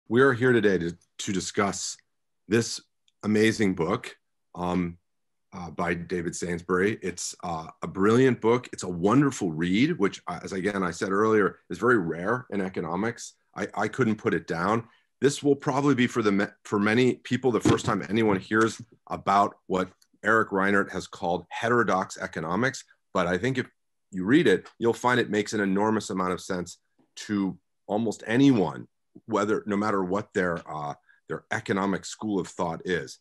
We are here today to discuss this amazing book by David Sainsbury. It's a brilliant book. It's a wonderful read, which, as again I said earlier, is very rare in economics. I couldn't put it down. This will probably be for many people the first time anyone hears about what Eric Reinert has called heterodox economics. But I think if you read it, you'll find it makes an enormous amount of sense to almost anyone, no matter what their economic school of thought is.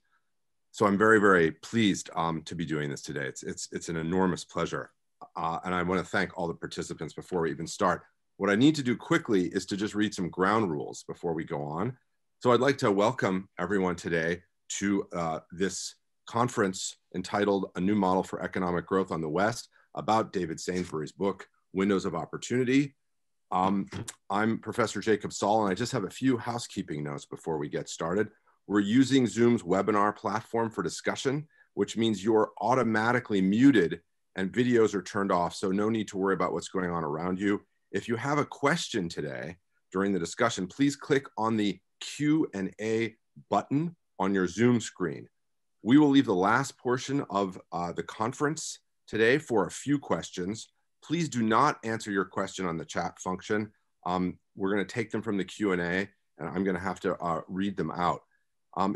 So I'm very, very pleased to be doing this today. It's an enormous pleasure. And I want to thank all the participants before we even start. What I need to do quickly is to just read some ground rules before we go on. So I'd like to welcome everyone today to this conference entitled A New Model for Economic Growth on the West, about David Sainsbury's book, Windows of Opportunity. I'm Professor Jacob Soll, and I just have a few housekeeping notes before we get started. We're using Zoom's webinar platform for discussion, which means you're automatically muted and videos are turned off, so no need to worry about what's going on around you. If you have a question today during the discussion, please click on the Q&A button on your Zoom screen. We will leave the last portion of the conference today for a few questions. Please do not answer your question on the chat function. We're going to take them from the Q&A, and I'm going to have to read them out.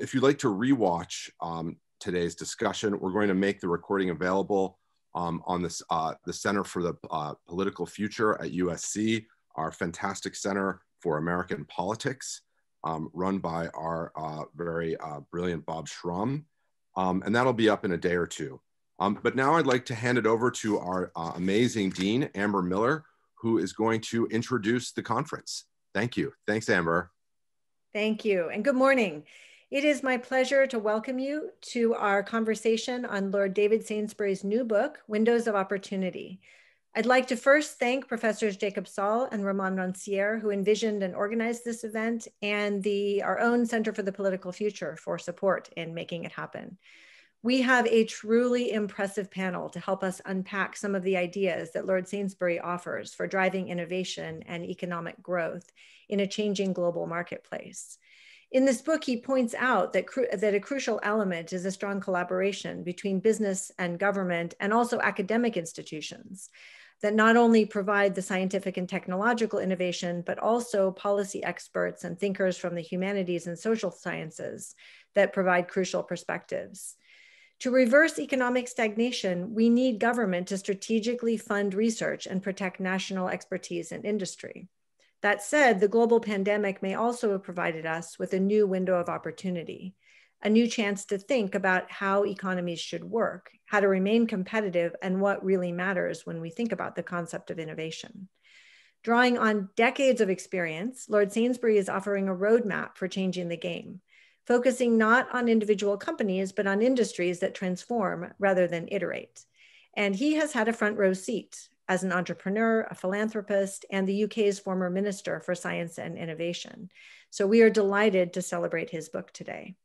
If you'd like to rewatch today's discussion, we're going to make the recording available on this, the Center for the Political Future at USC, our fantastic Center for American Politics, run by our very brilliant Bob Schrum. And that'll be up in a day or two. But now I'd like to hand it over to our amazing Dean, Amber Miller, who is going to introduce the conference. Thank you. Thanks, Amber. Thank you, and good morning. It is my pleasure to welcome you to our conversation on Lord David Sainsbury's new book, Windows of Opportunity. I'd like to first thank Professors Jacob Soll and Ramon Roncier, who envisioned and organized this event, and our own Center for the Political Future for support in making it happen. We have a truly impressive panel to help us unpack some of the ideas that Lord Sainsbury offers for driving innovation and economic growth in a changing global marketplace. In this book, he points out that a crucial element is a strong collaboration between business and government, and also academic institutions, that not only provide the scientific and technological innovation, but also policy experts and thinkers from the humanities and social sciences that provide crucial perspectives. To reverse economic stagnation, we need government to strategically fund research and protect national expertise and industry. That said, the global pandemic may also have provided us with a new window of opportunity, a new chance to think about how economies should work, how to remain competitive, and what really matters when we think about the concept of innovation. Drawing on decades of experience, Lord Sainsbury is offering a roadmap for changing the game, focusing not on individual companies, but on industries that transform rather than iterate. And he has had a front row seat as an entrepreneur, a philanthropist, and the UK's former Minister for Science and Innovation. So we are delighted to celebrate his book today.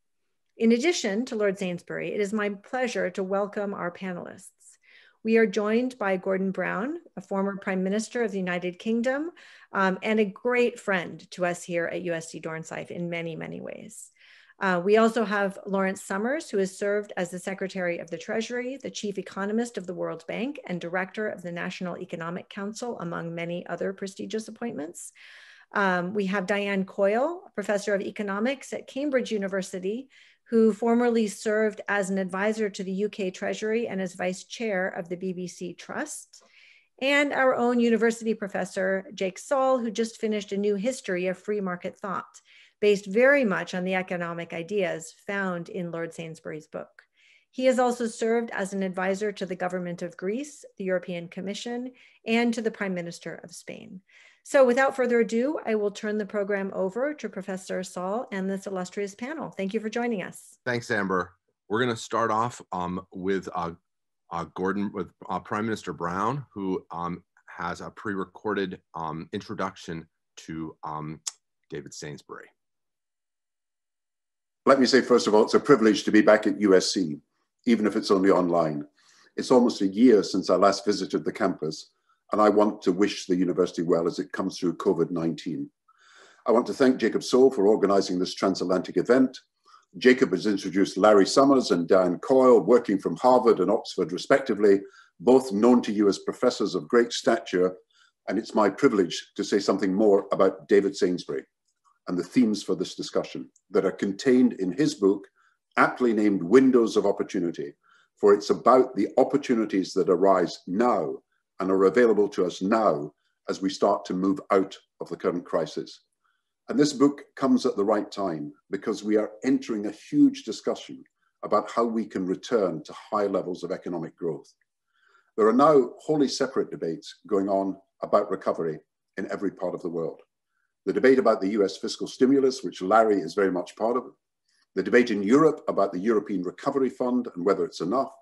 In addition to Lord Sainsbury, it is my pleasure to welcome our panelists. We are joined by Gordon Brown, a former Prime Minister of the United Kingdom, and a great friend to us here at USC Dornsife in many, many ways. We also have Lawrence Summers, who has served as the Secretary of the Treasury, the Chief Economist of the World Bank, and Director of the National Economic Council, among many other prestigious appointments. We have Diane Coyle, Professor of Economics at Cambridge University, who formerly served as an advisor to the UK Treasury and as Vice Chair of the BBC Trust. And our own university professor, Jake Soll, who just finished a new history of free market thought, based very much on the economic ideas found in Lord Sainsbury's book. He has also served as an advisor to the government of Greece, the European Commission, and to the Prime Minister of Spain. So without further ado, I will turn the program over to Professor Soll and this illustrious panel. Thank you for joining us. Thanks, Amber. We're going to start off with Gordon, with Prime Minister Brown, who has a pre-recorded introduction to David Sainsbury. Let me say, first of all, it's a privilege to be back at USC, even if it's only online. It's almost a year since I last visited the campus, and I want to wish the university well as it comes through COVID-19. I want to thank Jacob Soll for organizing this transatlantic event. Jacob has introduced Larry Summers and Diane Coyle, working from Harvard and Oxford respectively, both known to you as professors of great stature. And it's my privilege to say something more about David Sainsbury and the themes for this discussion that are contained in his book, aptly named Windows of Opportunity, for it's about the opportunities that arise now and are available to us now as we start to move out of the current crisis. And this book comes at the right time because we are entering a huge discussion about how we can return to high levels of economic growth. There are now wholly separate debates going on about recovery in every part of the world. The debate about the US fiscal stimulus, which Larry is very much part of, the debate in Europe about the European Recovery Fund and whether it's enough,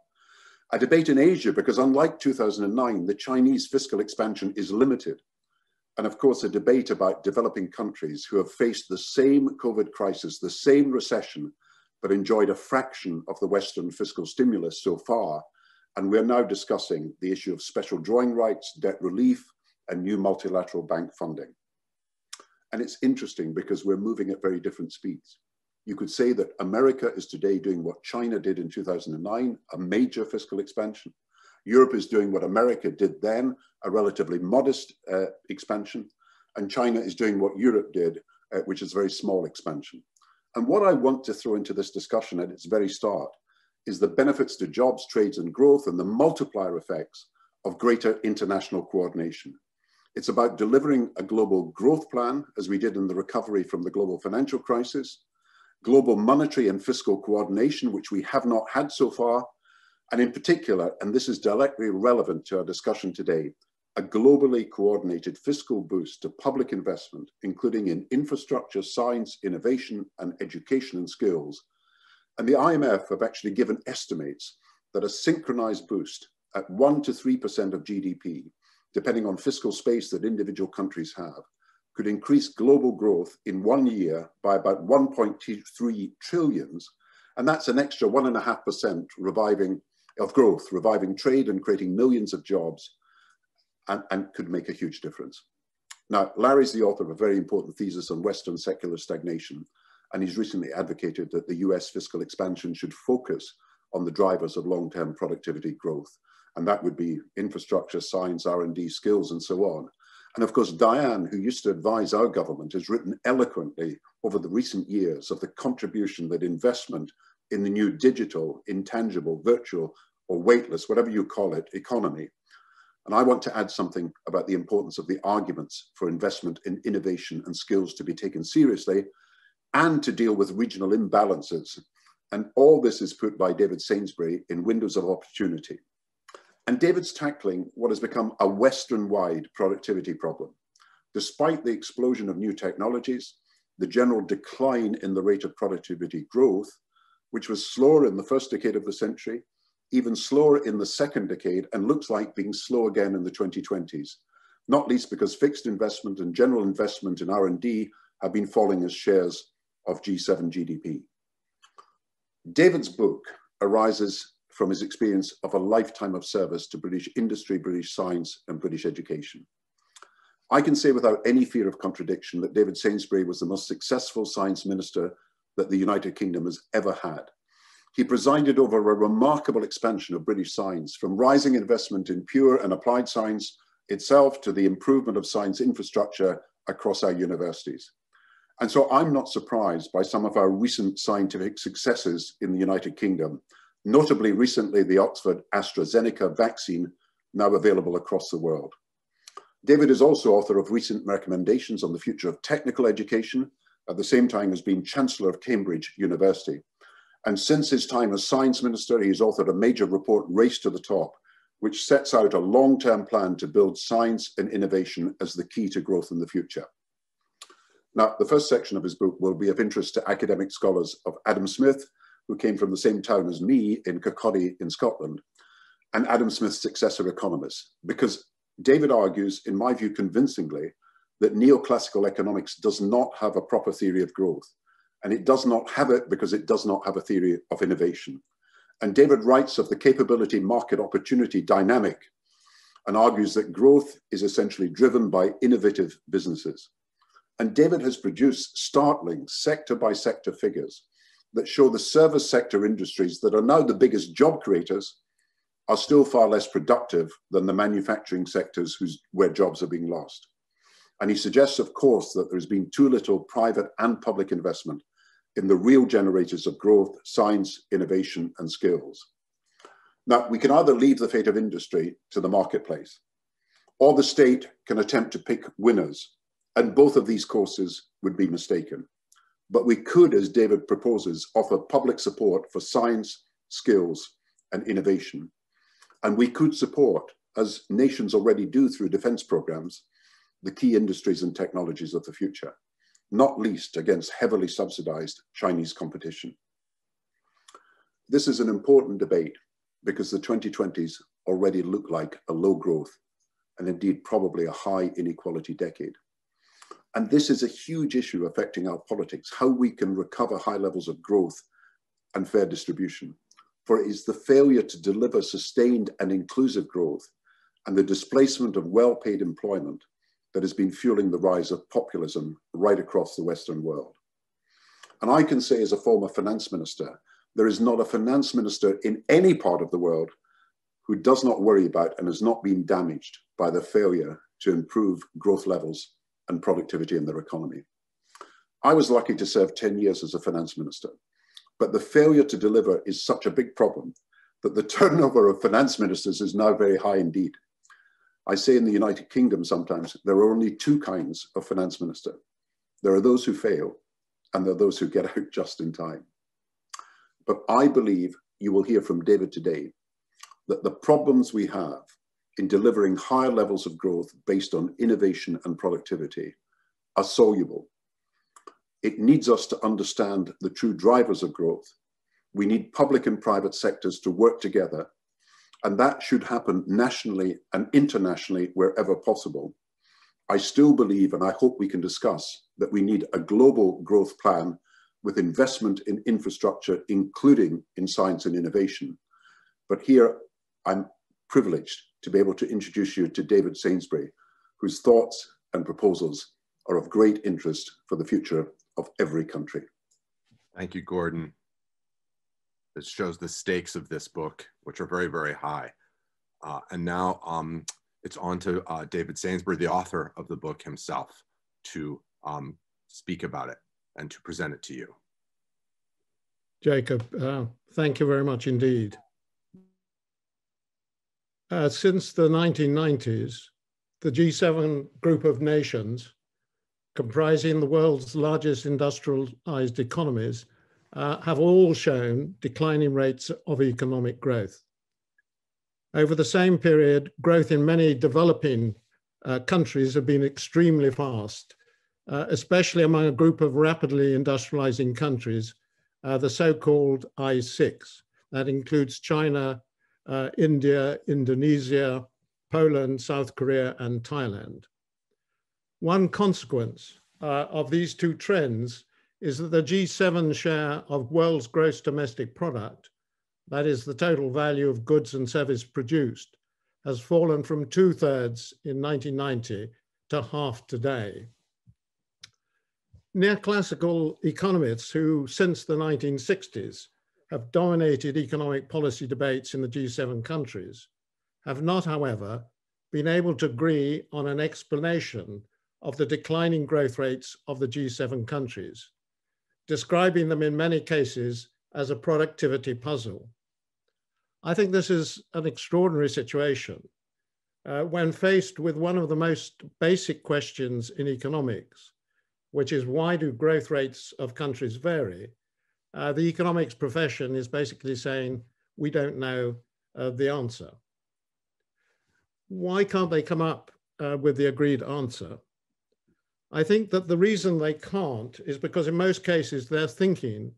a debate in Asia because unlike 2009, the Chinese fiscal expansion is limited. And of course, a debate about developing countries who have faced the same COVID crisis, the same recession, but enjoyed a fraction of the Western fiscal stimulus so far. And we're now discussing the issue of special drawing rights, debt relief, and new multilateral bank funding. And it's interesting because we're moving at very different speeds. You could say that America is today doing what China did in 2009, a major fiscal expansion. Europe is doing what America did then, a relatively modest expansion. And China is doing what Europe did, which is a very small expansion. And what I want to throw into this discussion at its very start is the benefits to jobs, trades, and growth and the multiplier effects of greater international coordination. It's about delivering a global growth plan, as we did in the recovery from the global financial crisis, global monetary and fiscal coordination, which we have not had so far, and in particular, and this is directly relevant to our discussion today, a globally coordinated fiscal boost to public investment, including in infrastructure, science, innovation, and education and skills. And the IMF have actually given estimates that a synchronized boost at 1 to 3% of GDP, depending on fiscal space that individual countries have, could increase global growth in 1 year by about 1.3 trillions. And that's an extra 1.5% reviving trade and creating millions of jobs, and could make a huge difference. Now, Larry's the author of a very important thesis on Western secular stagnation, and he's recently advocated that the US fiscal expansion should focus on the drivers of long-term productivity growth. And that would be infrastructure, science, R&D, skills, and so on. And of course, Diane, who used to advise our government, has written eloquently over the recent years of the contribution that investment in the new digital, intangible, virtual, or weightless, whatever you call it, economy. And I want to add something about the importance of the arguments for investment in innovation and skills to be taken seriously and to deal with regional imbalances. And all this is put by David Sainsbury in Windows of Opportunity. And David's tackling what has become a Western-wide productivity problem. Despite the explosion of new technologies, the general decline in the rate of productivity growth, which was slower in the first decade of the century, even slower in the second decade, and looks like being slow again in the 2020s, not least because fixed investment and general investment in R&D have been falling as shares of G7 GDP. David's book arises from his experience of a lifetime of service to British industry, British science, and British education. I can say without any fear of contradiction that David Sainsbury was the most successful science minister that the United Kingdom has ever had. He presided over a remarkable expansion of British science, from rising investment in pure and applied science itself to the improvement of science infrastructure across our universities. And so I'm not surprised by some of our recent scientific successes in the United Kingdom, notably recently the Oxford AstraZeneca vaccine, now available across the world. David is also author of recent recommendations on the future of technical education, at the same time as being Chancellor of Cambridge University. And since his time as Science Minister, he's authored a major report, Race to the Top, which sets out a long-term plan to build science and innovation as the key to growth in the future. Now, the first section of his book will be of interest to academic scholars of Adam Smith, who came from the same town as me in Kirkcaldy in Scotland, and Adam Smith's successor economists, because David argues, in my view convincingly, that neoclassical economics does not have a proper theory of growth. And it does not have it because it does not have a theory of innovation. And David writes of the capability market opportunity dynamic and argues that growth is essentially driven by innovative businesses. And David has produced startling sector by sector figures that show the service sector industries that are now the biggest job creators are still far less productive than the manufacturing sectors where jobs are being lost. And he suggests, of course, that there's been too little private and public investment in the real generators of growth, science, innovation, and skills. Now, we can either leave the fate of industry to the marketplace, or the state can attempt to pick winners, and both of these courses would be mistaken. But we could, as David proposes, offer public support for science, skills, and innovation. And we could support, as nations already do through defense programs, the key industries and technologies of the future, not least against heavily subsidized Chinese competition. This is an important debate because the 2020s already look like a low growth and indeed probably a high inequality decade. And this is a huge issue affecting our politics, how we can recover high levels of growth and fair distribution. For it is the failure to deliver sustained and inclusive growth and the displacement of well-paid employment that has been fueling the rise of populism right across the Western world. And I can say as a former finance minister, there is not a finance minister in any part of the world who does not worry about and has not been damaged by the failure to improve growth levels and productivity in their economy. I was lucky to serve 10 years as a finance minister, but the failure to deliver is such a big problem that the turnover of finance ministers is now very high indeed. I say in the United Kingdom sometimes, there are only two kinds of finance minister. There are those who fail, and there are those who get out just in time. But I believe you will hear from David today that the problems we have in delivering higher levels of growth based on innovation and productivity are soluble. It needs us to understand the true drivers of growth. We need public and private sectors to work together, and that should happen nationally and internationally wherever possible. I still believe, and I hope we can discuss, that we need a global growth plan with investment in infrastructure, including in science and innovation. But here, I'm privileged to be able to introduce you to David Sainsbury, whose thoughts and proposals are of great interest for the future of every country. Thank you, Gordon. This shows the stakes of this book, which are very, very high. And now it's on to David Sainsbury, the author of the book himself, to speak about it and to present it to you. Jacob, thank you very much indeed. Since the 1990s, the G7 group of nations, comprising the world's largest industrialized economies, have all shown declining rates of economic growth. Over the same period, growth in many developing countries have been extremely fast, especially among a group of rapidly industrializing countries, the so-called I6. That includes China, India, Indonesia, Poland, South Korea, and Thailand. One consequence of these two trends is that the G7 share of world's gross domestic product, that is the total value of goods and services produced, has fallen from 2/3 in 1990 to half today. Neoclassical economists who, since the 1960s, have dominated economic policy debates in the G7 countries, have not, however, been able to agree on an explanation of the declining growth rates of the G7 countries, describing them in many cases as a productivity puzzle. I think this is an extraordinary situation. When faced with one of the most basic questions in economics, which is why do growth rates of countries vary? The economics profession is basically saying, we don't know the answer. Why can't they come up with the agreed answer? I think that the reason they can't is because in most cases their thinking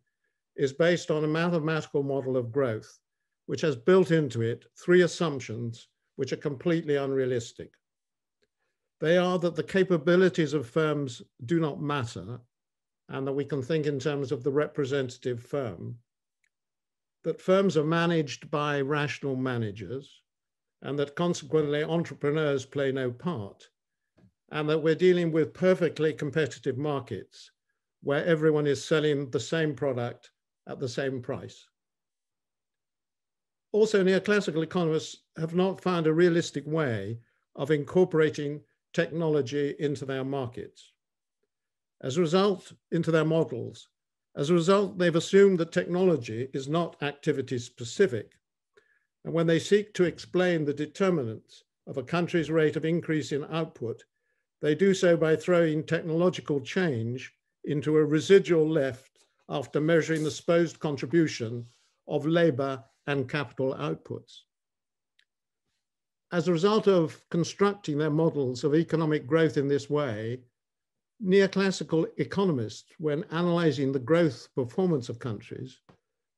is based on a mathematical model of growth, which has built into it three assumptions which are completely unrealistic. They are that the capabilities of firms do not matter, and that we can think in terms of the representative firm, that firms are managed by rational managers, and that consequently entrepreneurs play no part, and that we're dealing with perfectly competitive markets where everyone is selling the same product at the same price. Also, neoclassical economists have not found a realistic way of incorporating technology into their markets. As a result, into their models. As a result, they've assumed that technology is not activity specific. And when they seek to explain the determinants of a country's rate of increase in output, they do so by throwing technological change into a residual left after measuring the supposed contribution of labor and capital outputs. As a result of constructing their models of economic growth in this way, neoclassical economists, when analyzing the growth performance of countries,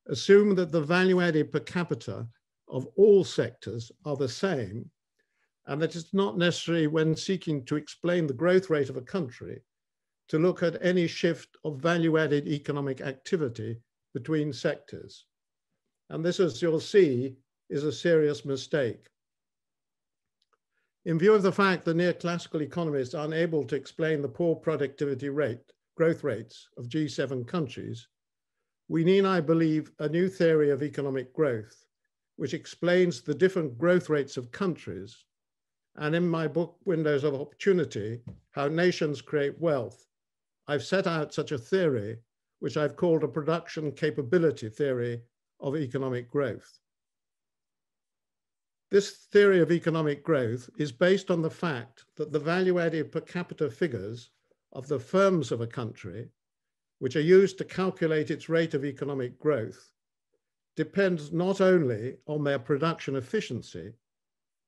assume that the value added per capita of all sectors are the same, and that it's not necessary when seeking to explain the growth rate of a country to look at any shift of value added economic activity between sectors. And this, as you'll see, is a serious mistake. In view of the fact that neoclassical economists are unable to explain the poor productivity growth rates of G7 countries, we need, I believe, a new theory of economic growth, which explains the different growth rates of countries, and in my book, Windows of Opportunity, How Nations Create Wealth, I've set out such a theory, which I've called a production capability theory of economic growth. This theory of economic growth is based on the fact that the value added per capita figures of the firms of a country, which are used to calculate its rate of economic growth, depends not only on their production efficiency,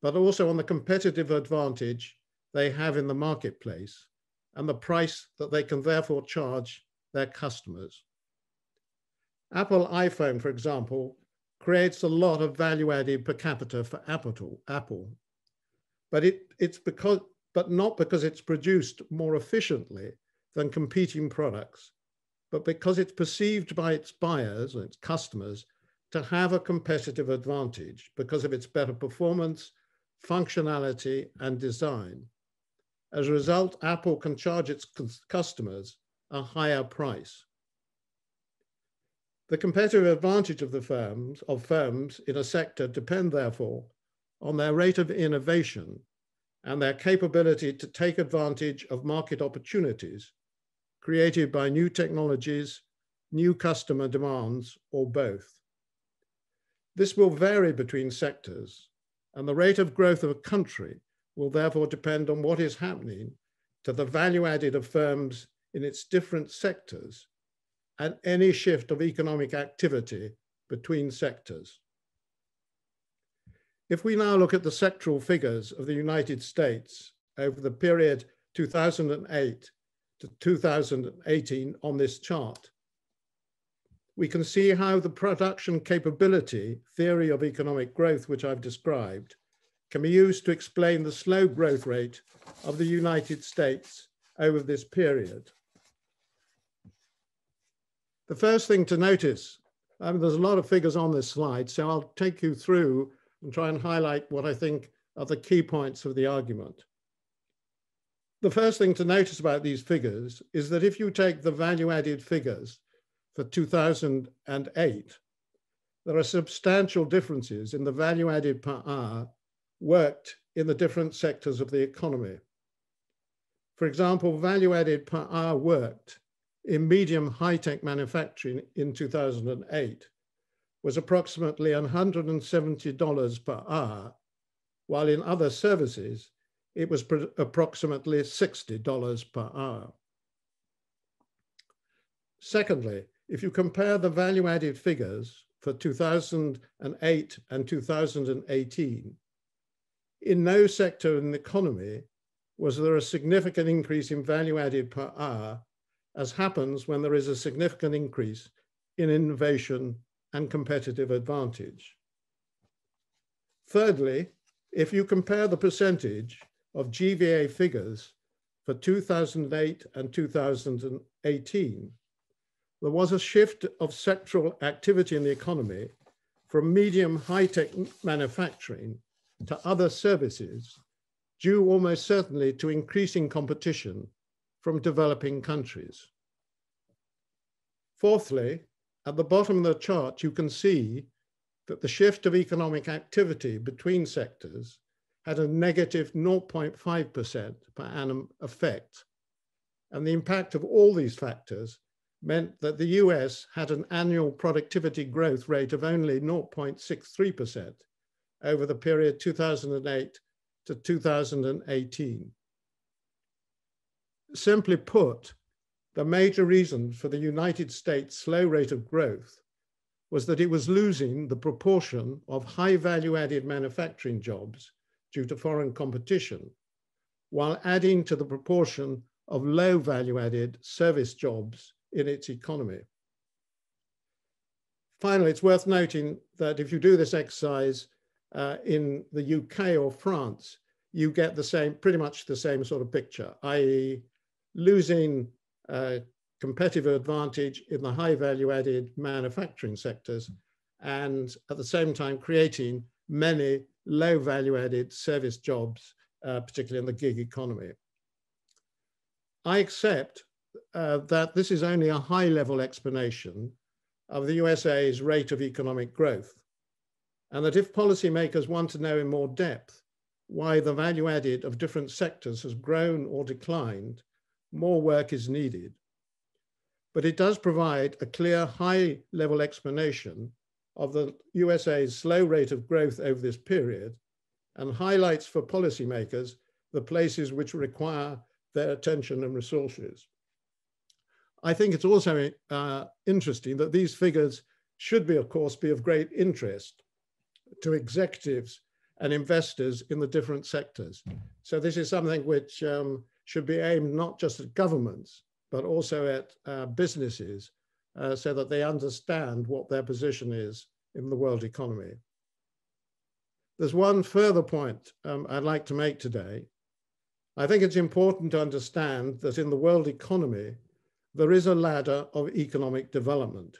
but also on the competitive advantage they have in the marketplace and the price that they can therefore charge their customers. Apple iPhone, for example, creates a lot of value added per capita for Apple, but not because it's produced more efficiently than competing products, but because it's perceived by its buyers and its customers to have a competitive advantage because of its better performance, functionality, and design. As a result, Apple can charge its customers a higher price. The competitive advantage of firms in a sector depend, therefore, on their rate of innovation and their capability to take advantage of market opportunities created by new technologies, new customer demands, or both. This will vary between sectors, and the rate of growth of a country will therefore depend on what is happening to the value added of firms in its different sectors and any shift of economic activity between sectors. If we now look at the sectoral figures of the United States over the period 2008 to 2018 on this chart, we can see how the production capability theory of economic growth, which I've described, can be used to explain the slow growth rate of the United States over this period. The first thing to notice, there's a lot of figures on this slide, so I'll take you through and try and highlight what I think are the key points of the argument. The first thing to notice about these figures is that if you take the value-added figures for 2008, there are substantial differences in the value added per hour worked in the different sectors of the economy. For example, value added per hour worked in medium high-tech manufacturing in 2008 was approximately $170 per hour, while in other services, it was approximately $60 per hour. Secondly, if you compare the value-added figures for 2008 and 2018, in no sector in the economy was there a significant increase in value added per hour, as happens when there is a significant increase in innovation and competitive advantage. Thirdly, if you compare the percentage of GVA figures for 2008 and 2018, there was a shift of sectoral activity in the economy from medium high-tech manufacturing to other services, due almost certainly to increasing competition from developing countries. Fourthly, at the bottom of the chart, you can see that the shift of economic activity between sectors had a negative 0.5% per annum effect. And the impact of all these factors meant that the US had an annual productivity growth rate of only 0.63% over the period 2008 to 2018. Simply put, the major reason for the United States' slow rate of growth was that it was losing the proportion of high value-added manufacturing jobs due to foreign competition, while adding to the proportion of low value-added service jobs in its economy. Finally, it's worth noting that if you do this exercise in the UK or France, you get the same, pretty much the same sort of picture, i.e. losing competitive advantage in the high value-added manufacturing sectors, and at the same time creating many low value-added service jobs, particularly in the gig economy. I accept that this is only a high-level explanation of the USA's rate of economic growth, and that if policymakers want to know in more depth why the value added of different sectors has grown or declined, more work is needed. But it does provide a clear high-level explanation of the USA's slow rate of growth over this period, and highlights for policymakers the places which require their attention and resources. I think it's also interesting that these figures should be, of course, be of great interest to executives and investors in the different sectors. So this is something which should be aimed not just at governments, but also at businesses so that they understand what their position is in the world economy. There's one further point I'd like to make today. I think it's important to understand that in the world economy, there is a ladder of economic development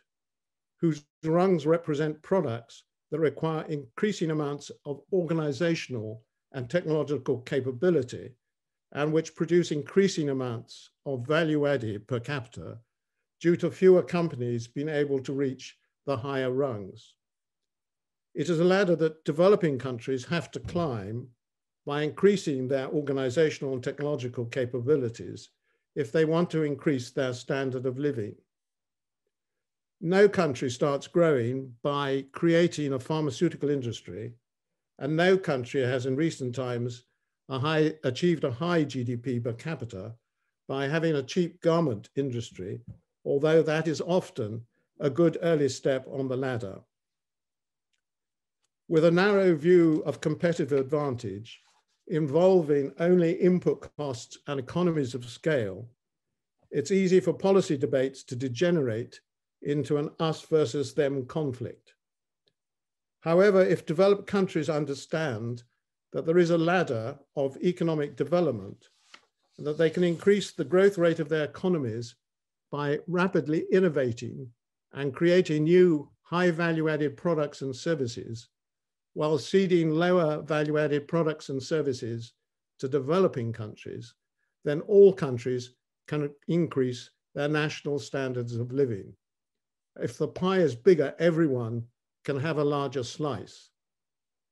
whose rungs represent products that require increasing amounts of organizational and technological capability, and which produce increasing amounts of value added per capita due to fewer companies being able to reach the higher rungs. It is a ladder that developing countries have to climb by increasing their organizational and technological capabilities if they want to increase their standard of living. No country starts growing by creating a pharmaceutical industry, and no country has in recent times achieved a high GDP per capita by having a cheap garment industry, although that is often a good early step on the ladder. With a narrow view of competitive advantage involving only input costs and economies of scale, it's easy for policy debates to degenerate into an us versus them conflict. However, if developed countries understand that there is a ladder of economic development, and that they can increase the growth rate of their economies by rapidly innovating and creating new high value-added products and services, while ceding lower value-added products and services to developing countries, then all countries can increase their national standards of living. If the pie is bigger, everyone can have a larger slice.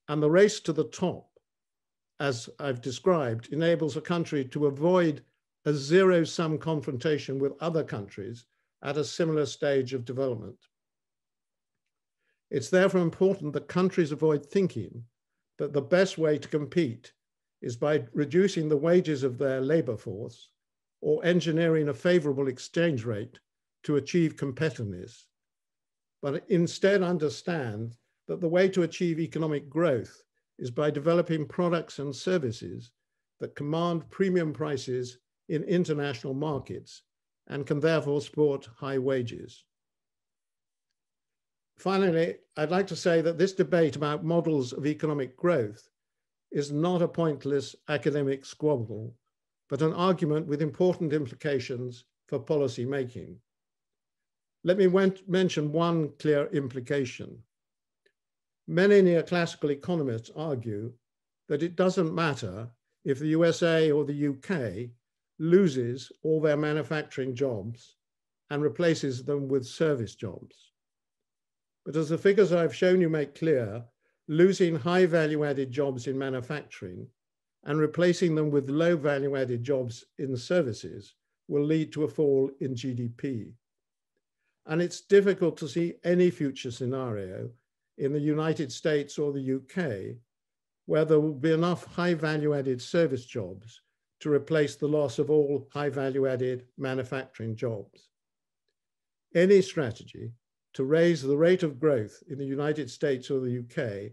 And the race to the top, as I've described, enables a country to avoid a zero-sum confrontation with other countries at a similar stage of development. It's therefore important that countries avoid thinking that the best way to compete is by reducing the wages of their labor force or engineering a favorable exchange rate to achieve competitiveness, but instead understand that the way to achieve economic growth is by developing products and services that command premium prices in international markets and can therefore support high wages. Finally, I'd like to say that this debate about models of economic growth is not a pointless academic squabble, but an argument with important implications for policy making. Let me mention one clear implication. Many neoclassical economists argue that it doesn't matter if the USA or the UK loses all their manufacturing jobs and replaces them with service jobs. But as the figures I've shown you make clear, losing high value-added jobs in manufacturing and replacing them with low value-added jobs in services will lead to a fall in GDP. And it's difficult to see any future scenario in the United States or the UK where there will be enough high value-added service jobs to replace the loss of all high value-added manufacturing jobs. Any strategy to raise the rate of growth in the United States or the UK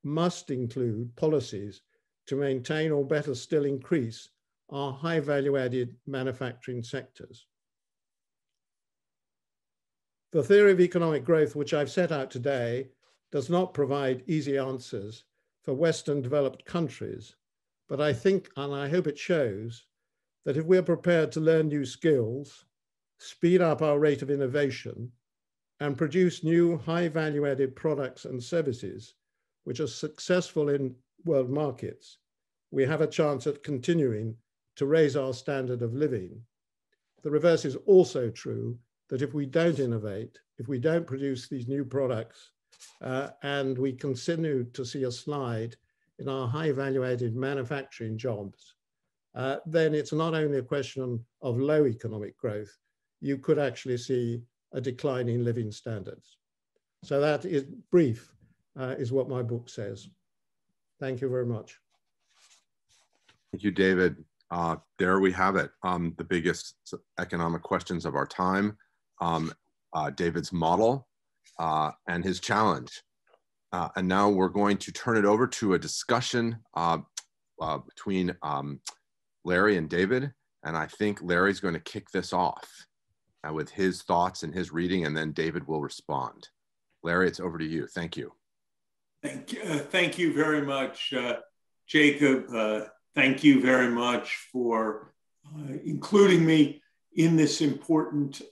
must include policies to maintain or better still increase our high value-added manufacturing sectors. The theory of economic growth, which I've set out today, does not provide easy answers for Western developed countries, but I think, and I hope it shows, that if we're prepared to learn new skills, speed up our rate of innovation, and produce new high value-added products and services, which are successful in world markets, we have a chance at continuing to raise our standard of living. The reverse is also true, that if we don't innovate, if we don't produce these new products, and we continue to see a slide in our high value-added manufacturing jobs, then it's not only a question of low economic growth, you could actually see a decline in living standards. So that is brief, is what my book says. Thank you very much. Thank you, David. There we have it, the biggest economic questions of our time, David's model and his challenge. And now we're going to turn it over to a discussion between Larry and David. And I think Larry's going to kick this off with his thoughts and his reading, and then David will respond. Larry, it's over to you. Thank you. Thank you very much, Jacob. Thank you very much for including me in this important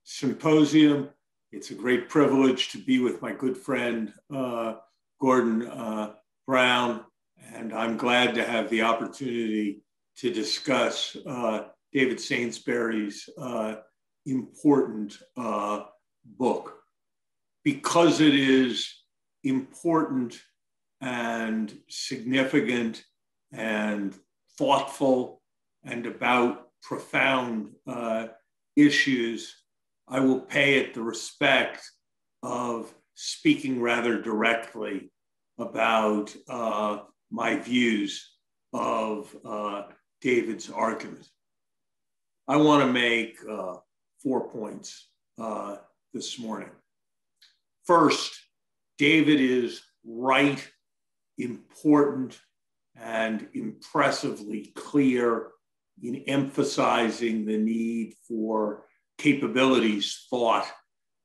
symposium. It's a great privilege to be with my good friend, Gordon Brown, and I'm glad to have the opportunity to discuss David Sainsbury's important book. Because it is important and significant and thoughtful and about profound issues, I will pay it the respect of speaking rather directly about my views of David's argument. I want to make 4 points this morning. First, David is right, important, and impressively clear in emphasizing the need for capabilities thought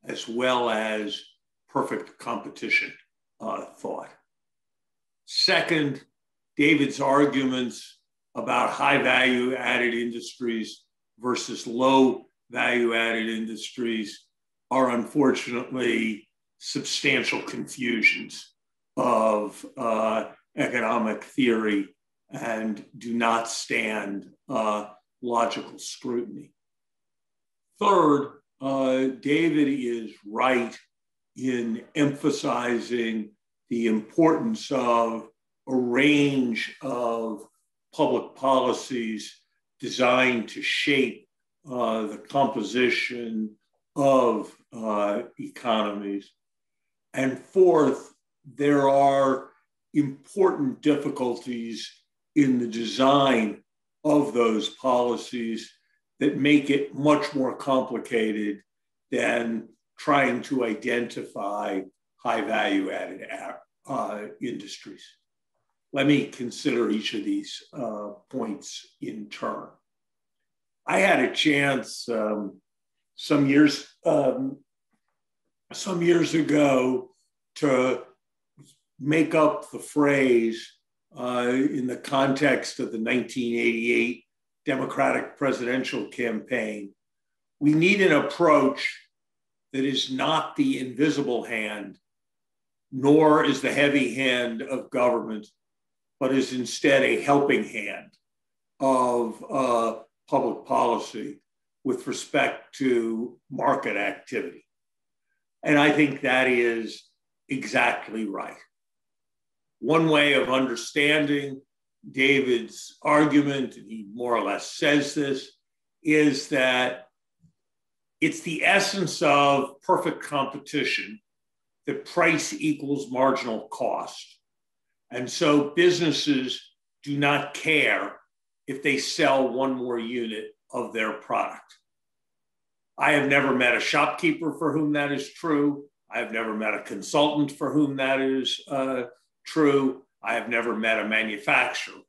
as well as perfect competition thought. Second, David's arguments about high value added industries versus low value added industries are unfortunately substantial confusions of economic theory and do not stand logical scrutiny. Third, David is right in emphasizing the importance of a range of public policies designed to shape the composition of economies. And fourth, there are important difficulties in the design of those policies that make it much more complicated than trying to identify high value added industries. Let me consider each of these points in turn. I had a chance some years ago to make up the phrase in the context of the 1988 Democratic presidential campaign. We need an approach that is not the invisible hand, nor is the heavy hand of government, but is instead a helping hand of public policy with respect to market activity. And I think that is exactly right. One way of understanding David's argument, and he more or less says this, is that it's the essence of perfect competition that price equals marginal cost. And so businesses do not care if they sell one more unit of their product. I have never met a shopkeeper for whom that is true. I have never met a consultant for whom that is true. I have never met a manufacturer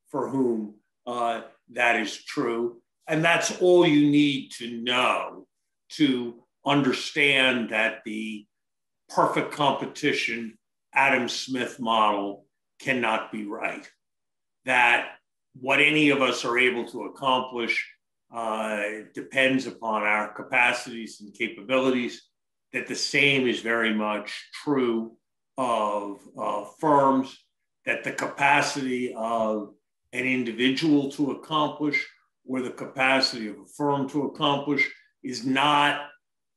for whom that is true. And that's all you need to know to understand that the perfect competition Adam Smith model cannot be right. That what any of us are able to accomplish depends upon our capacities and capabilities, that the same is very much true of firms, that the capacity of an individual to accomplish or the capacity of a firm to accomplish is not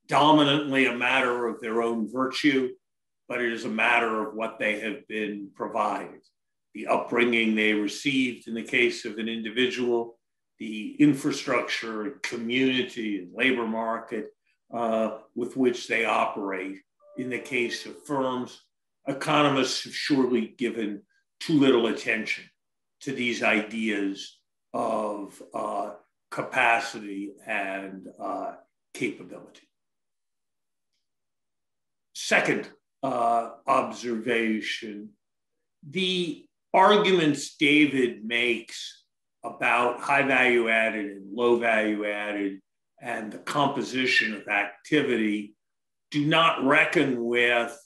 dominantly a matter of their own virtue, but it is a matter of what they have been provided. The upbringing they received in the case of an individual, the infrastructure and community and labor market with which they operate in the case of firms. Economists have surely given too little attention to these ideas of capacity and capability. Second observation, the arguments David makes about high value added and low value added and the composition of activity do not reckon with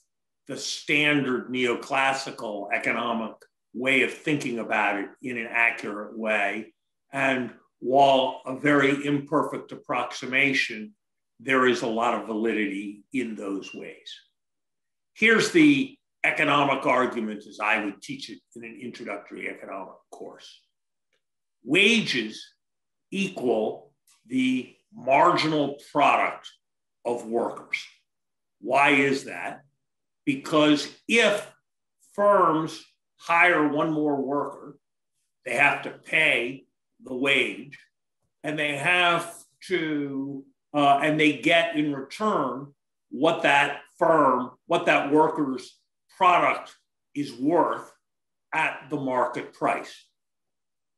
the standard neoclassical economic way of thinking about it in an accurate way. And while a very imperfect approximation, there is a lot of validity in those ways. Here's the economic argument as I would teach it in an introductory economic course. Wages equal the marginal product of workers. Why is that? Because if firms hire one more worker, they have to pay the wage, and they have to, and they get in return what that firm, what that worker's product is worth at the market price.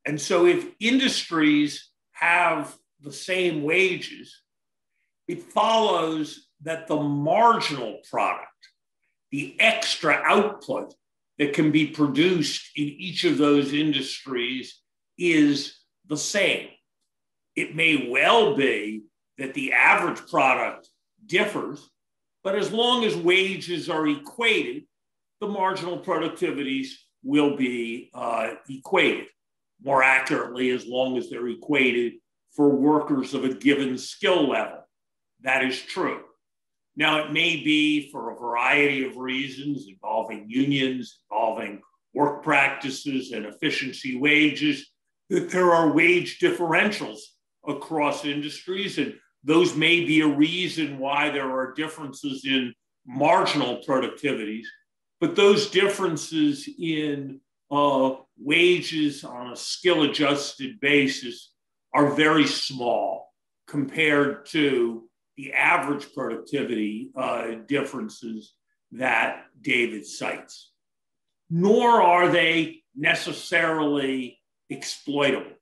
And so if industries have the same wages, it follows that the marginal product, the extra output that can be produced in each of those industries is the same. It may well be that the average product differs, but as long as wages are equated, the marginal productivities will be equated. More accurately, as long as they're equated for workers of a given skill level. That is true. Now, it may be for a variety of reasons involving unions, involving work practices and efficiency wages, that there are wage differentials across industries, and those may be a reason why there are differences in marginal productivities, but those differences in wages on a skill-adjusted basis are very small compared to the average productivity differences that David cites. Nor are they necessarily exploitable.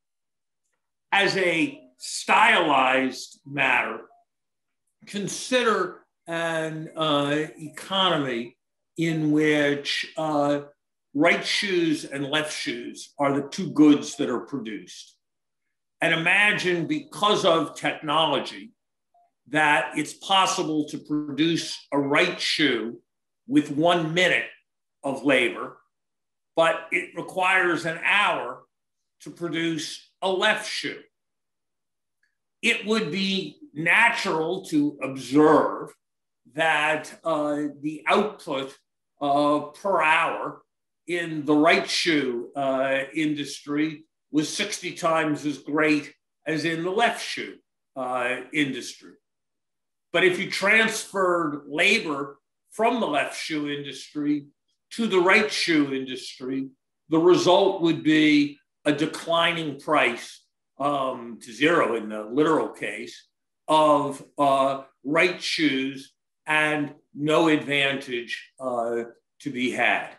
As a stylized matter, consider an economy in which right shoes and left shoes are the two goods that are produced. And imagine, because of technology, that it's possible to produce a right shoe with 1 minute of labor, but it requires an hour to produce a left shoe. It would be natural to observe that the output per hour in the right shoe industry was 60 times as great as in the left shoe industry. But if you transferred labor from the left shoe industry to the right shoe industry, the result would be a declining price to zero in the literal case of right shoes and no advantage to be had.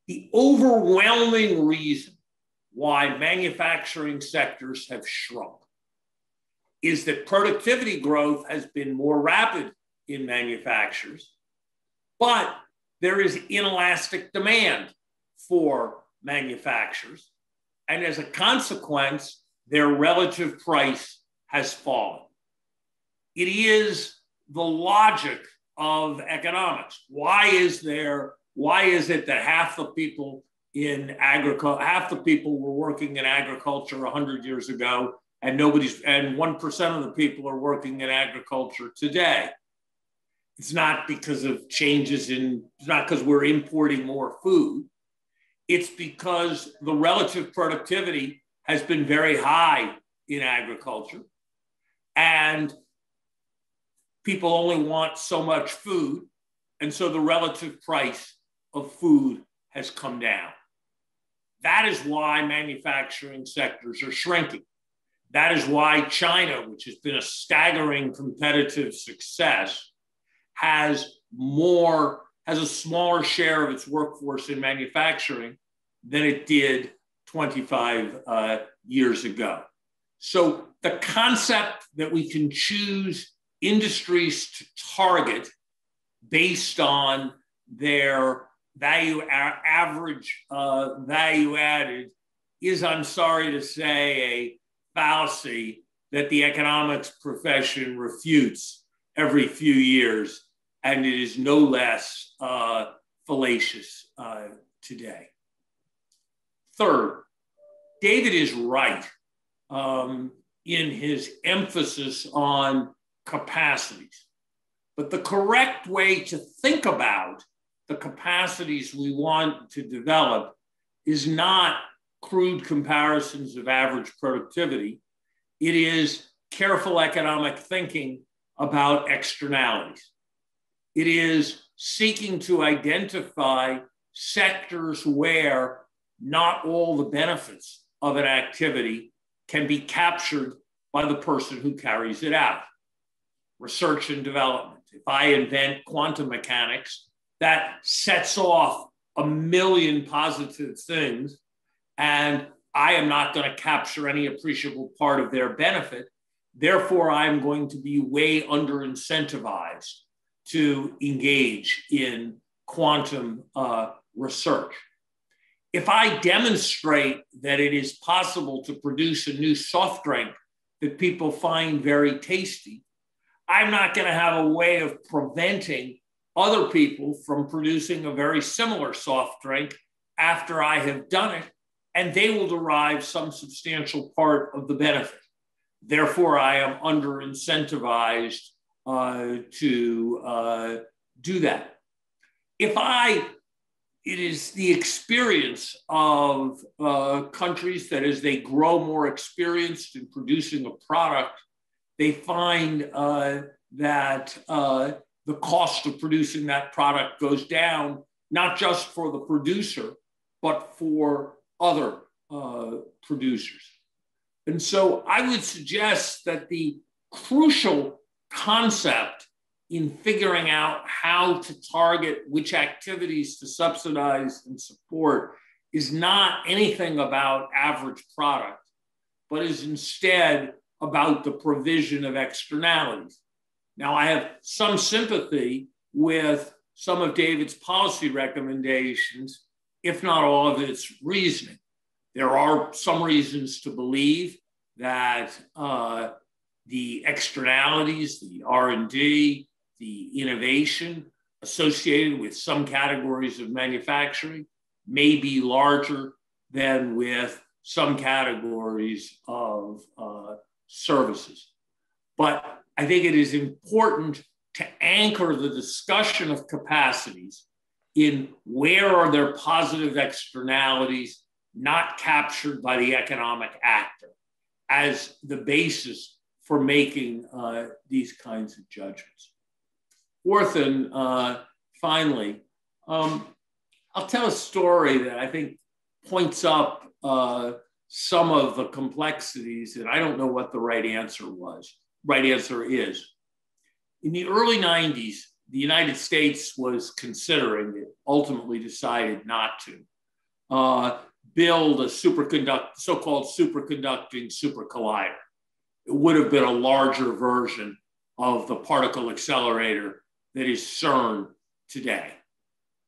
The overwhelming reason why manufacturing sectors have shrunk is that productivity growth has been more rapid in manufacturers, but there is inelastic demand for manufacturers. And as a consequence, their relative price has fallen. It is the logic of economics. Why is it that half the people were working in agriculture 100 years ago and 1% of the people are working in agriculture today? It's not because of it's not because we're importing more food. It's because the relative productivity has been very high in agriculture and people only want so much food. And so the relative price of food has come down. That is why manufacturing sectors are shrinking. That is why China, which has been a staggering competitive success, has a smaller share of its workforce in manufacturing than it did 25 years ago. So the concept that we can choose industries to target based on their average value added is, I'm sorry to say, a fallacy that the economics profession refutes every few years, and it is no less fallacious today. Third, David is right in his emphasis on capacities. But the correct way to think about the capacities we want to develop is not crude comparisons of average productivity. It is careful economic thinking about externalities. It is seeking to identify sectors where not all the benefits of an activity can be captured by the person who carries it out. Research and development. If I invent quantum mechanics, that sets off a million positive things, and I am not going to capture any appreciable part of their benefit. Therefore, I'm going to be way under incentivized to engage in quantum research. If I demonstrate that it is possible to produce a new soft drink that people find very tasty, I'm not going to have a way of preventing other people from producing a very similar soft drink after I have done it, and they will derive some substantial part of the benefit. Therefore, I am under incentivized to do that. It is the experience of countries that as they grow more experienced in producing a product, they find that the cost of producing that product goes down, not just for the producer, but for other producers. And so I would suggest that the crucial concept in figuring out how to target which activities to subsidize and support is not anything about average product, but is instead about the provision of externalities. Now, I have some sympathy with some of David's policy recommendations, if not all of its reasoning. There are some reasons to believe that the externalities, the R&D, the innovation associated with some categories of manufacturing may be larger than with some categories of services. But I think it is important to anchor the discussion of capacities in where are there positive externalities not captured by the economic actor as the basis for making these kinds of judgments. Fourth and finally, I'll tell a story that I think points up some of the complexities, and I don't know what the right answer is. In the early 90s, the United States was considering, it ultimately decided not to, build a so-called superconducting super collider. It would have been a larger version of the particle accelerator that is CERN today.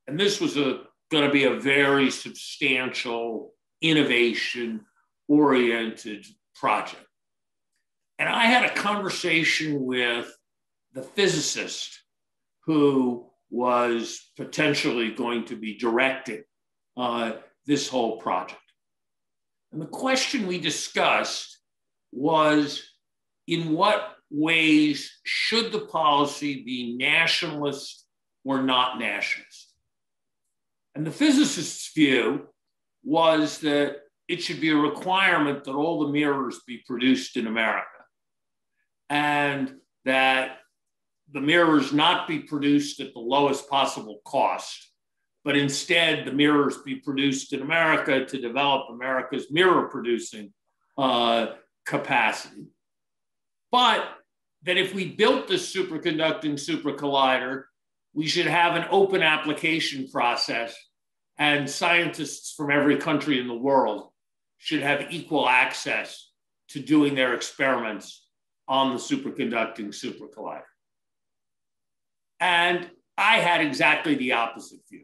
And this was going to be a very substantial, innovation-oriented project. And I had a conversation with the physicist who was potentially going to be directing this whole project. And the question we discussed was, in what ways should the policy be nationalist or not nationalist? And the physicist's view was that it should be a requirement that all the mirrors be produced in America, and that the mirrors not be produced at the lowest possible cost, but instead the mirrors be produced in America to develop America's mirror producing capacity. But that if we built this superconducting super collider, we should have an open application process, and scientists from every country in the world should have equal access to doing their experiments on the superconducting super collider. And I had exactly the opposite view.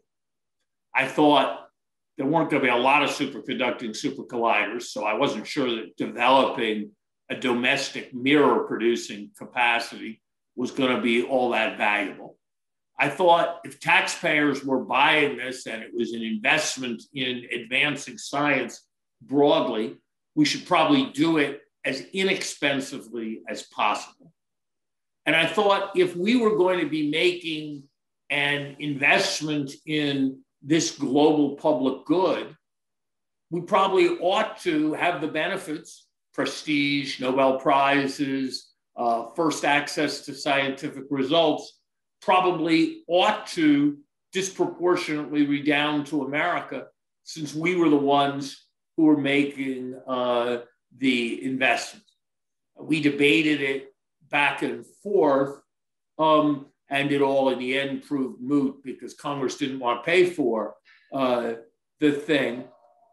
I thought there weren't going to be a lot of superconducting super colliders, so I wasn't sure that developing a domestic mirror producing capacity was going to be all that valuable. I thought if taxpayers were buying this and it was an investment in advancing science broadly, we should probably do it as inexpensively as possible. And I thought if we were going to be making an investment in this global public good, we probably ought to have the benefits, prestige, Nobel Prizes, first access to scientific results, probably ought to disproportionately redound to America, since we were the ones who were making the investment. We debated it back and forth, and it all in the end proved moot because Congress didn't want to pay for the thing.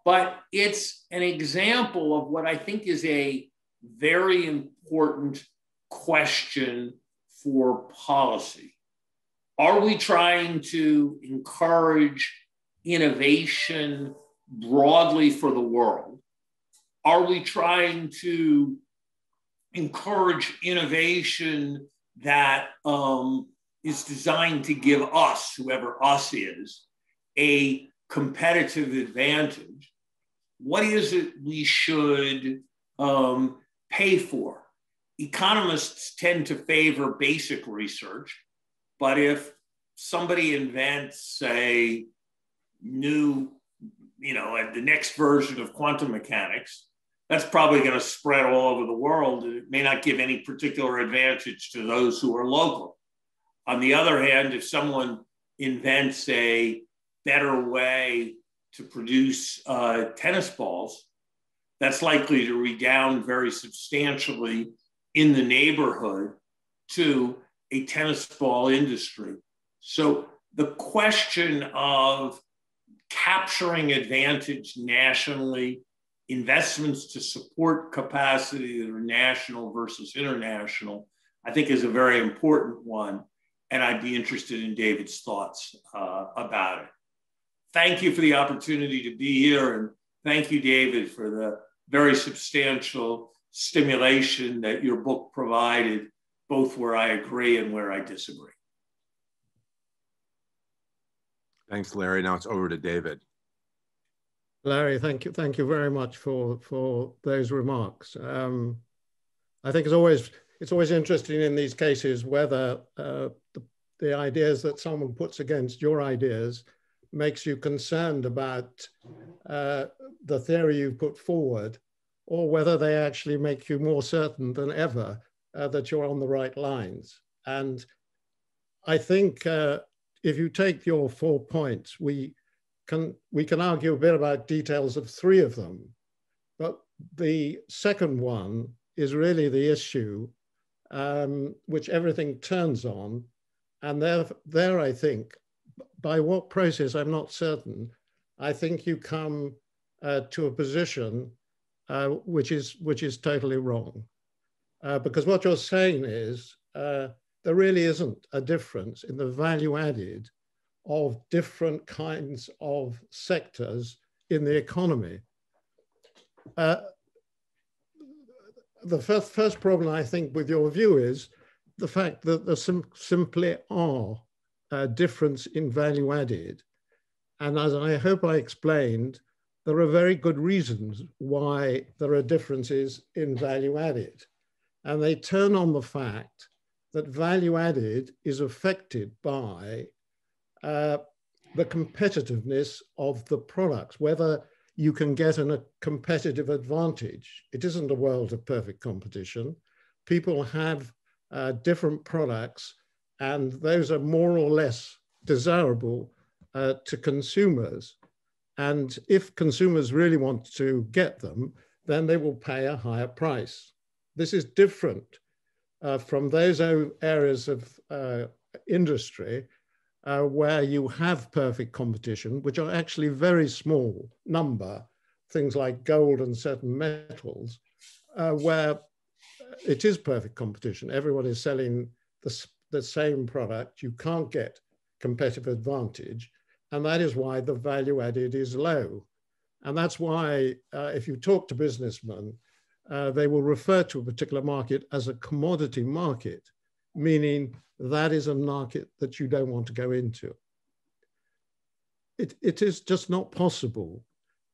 But it's an example of what I think is a very important question for policy. Are we trying to encourage innovation broadly for the world? Are we trying to encourage innovation that is designed to give us, whoever us is, a competitive advantage? What is it we should pay for? Economists tend to favor basic research, but if somebody invents a new, the next version of quantum mechanics, that's probably going to spread all over the world. It may not give any particular advantage to those who are local. On the other hand, if someone invents a better way to produce tennis balls, that's likely to redound very substantially in the neighborhood to a tennis ball industry. So the question of capturing advantage nationally, investments to support capacity that are national versus international, I think is a very important one. And I'd be interested in David's thoughts about it. Thank you for the opportunity to be here. And thank you, David, for the very substantial stimulation that your book provided, both where I agree and where I disagree. Thanks, Larry. Now it's over to David. Larry, thank you very much for those remarks. I think it's always interesting in these cases whether the ideas that someone puts against your ideas makes you concerned about the theory you put forward, or whether they actually make you more certain than ever that you're on the right lines. And I think if you take your 4 points, we can argue a bit about details of 3 of them. But the second one is really the issue which everything turns on. And there, I think, by what process, I'm not certain, I think you come to a position which is totally wrong. Because what you're saying is there really isn't a difference in the value added of different kinds of sectors in the economy. The first problem, I think, with your view is the fact that there simply are a difference in value added. And as I hope I explained, there are very good reasons why there are differences in value added. And they turn on the fact that value added is affected by the competitiveness of the products, whether you can get a competitive advantage. It isn't a world of perfect competition. People have different products, and those are more or less desirable to consumers. And if consumers really want to get them, then they will pay a higher price. This is different from those areas of industry where you have perfect competition, which are actually very small number, things like gold and certain metals, where it is perfect competition. Everyone is selling the same product. You can't get competitive advantage. And that is why the value added is low. And that's why if you talk to businessmen, they will refer to a particular market as a commodity market, meaning that is a market that you don't want to go into. It is just not possible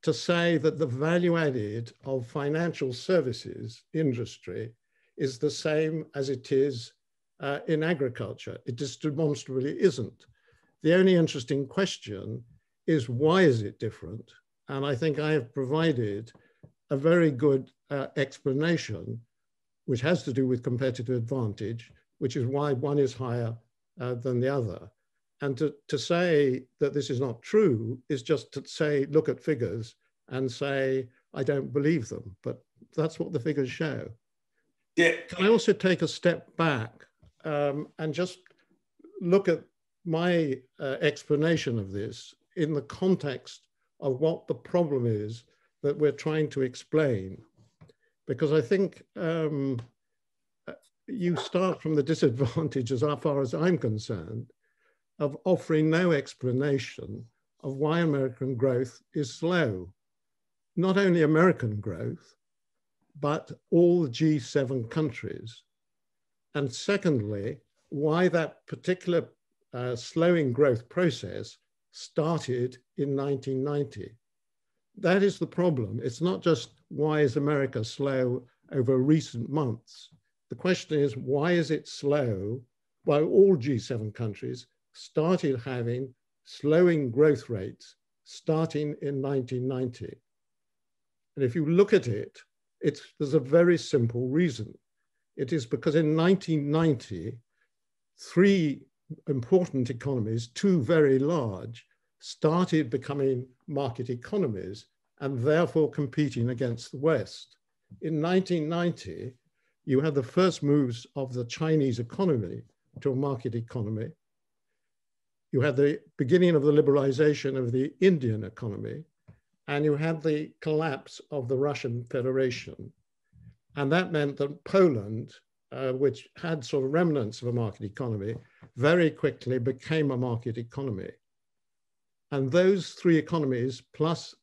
to say that the value added of financial services industry is the same as it is in agriculture. It just demonstrably isn't. The only interesting question is, why is it different? And I think I have provided a very good explanation, which has to do with competitive advantage, which is why one is higher than the other. And to say that this is not true is just to say, look at figures and say, I don't believe them, but that's what the figures show. Yeah. Can I also take a step back and just look at my explanation of this in the context of what the problem is that we're trying to explain? Because I think you start from the disadvantage, as far as I'm concerned, of offering no explanation of why American growth is slow. Not only American growth, but all the G7 countries. And secondly, why that particular slowing growth process started in 1990. That is the problem. It's not just why is America slow over recent months. The question is, why is it slow while all G7 countries started having slowing growth rates starting in 1990? And if you look at it, there's a very simple reason. It is because in 1990, 3 important economies, 2 very large, started becoming market economies and therefore competing against the West. In 1990, you had the first moves of the Chinese economy to a market economy. You had the beginning of the liberalization of the Indian economy, and you had the collapse of the Russian Federation. And that meant that Poland, which had sort of remnants of a market economy, very quickly became a market economy. And those 3 economies, plus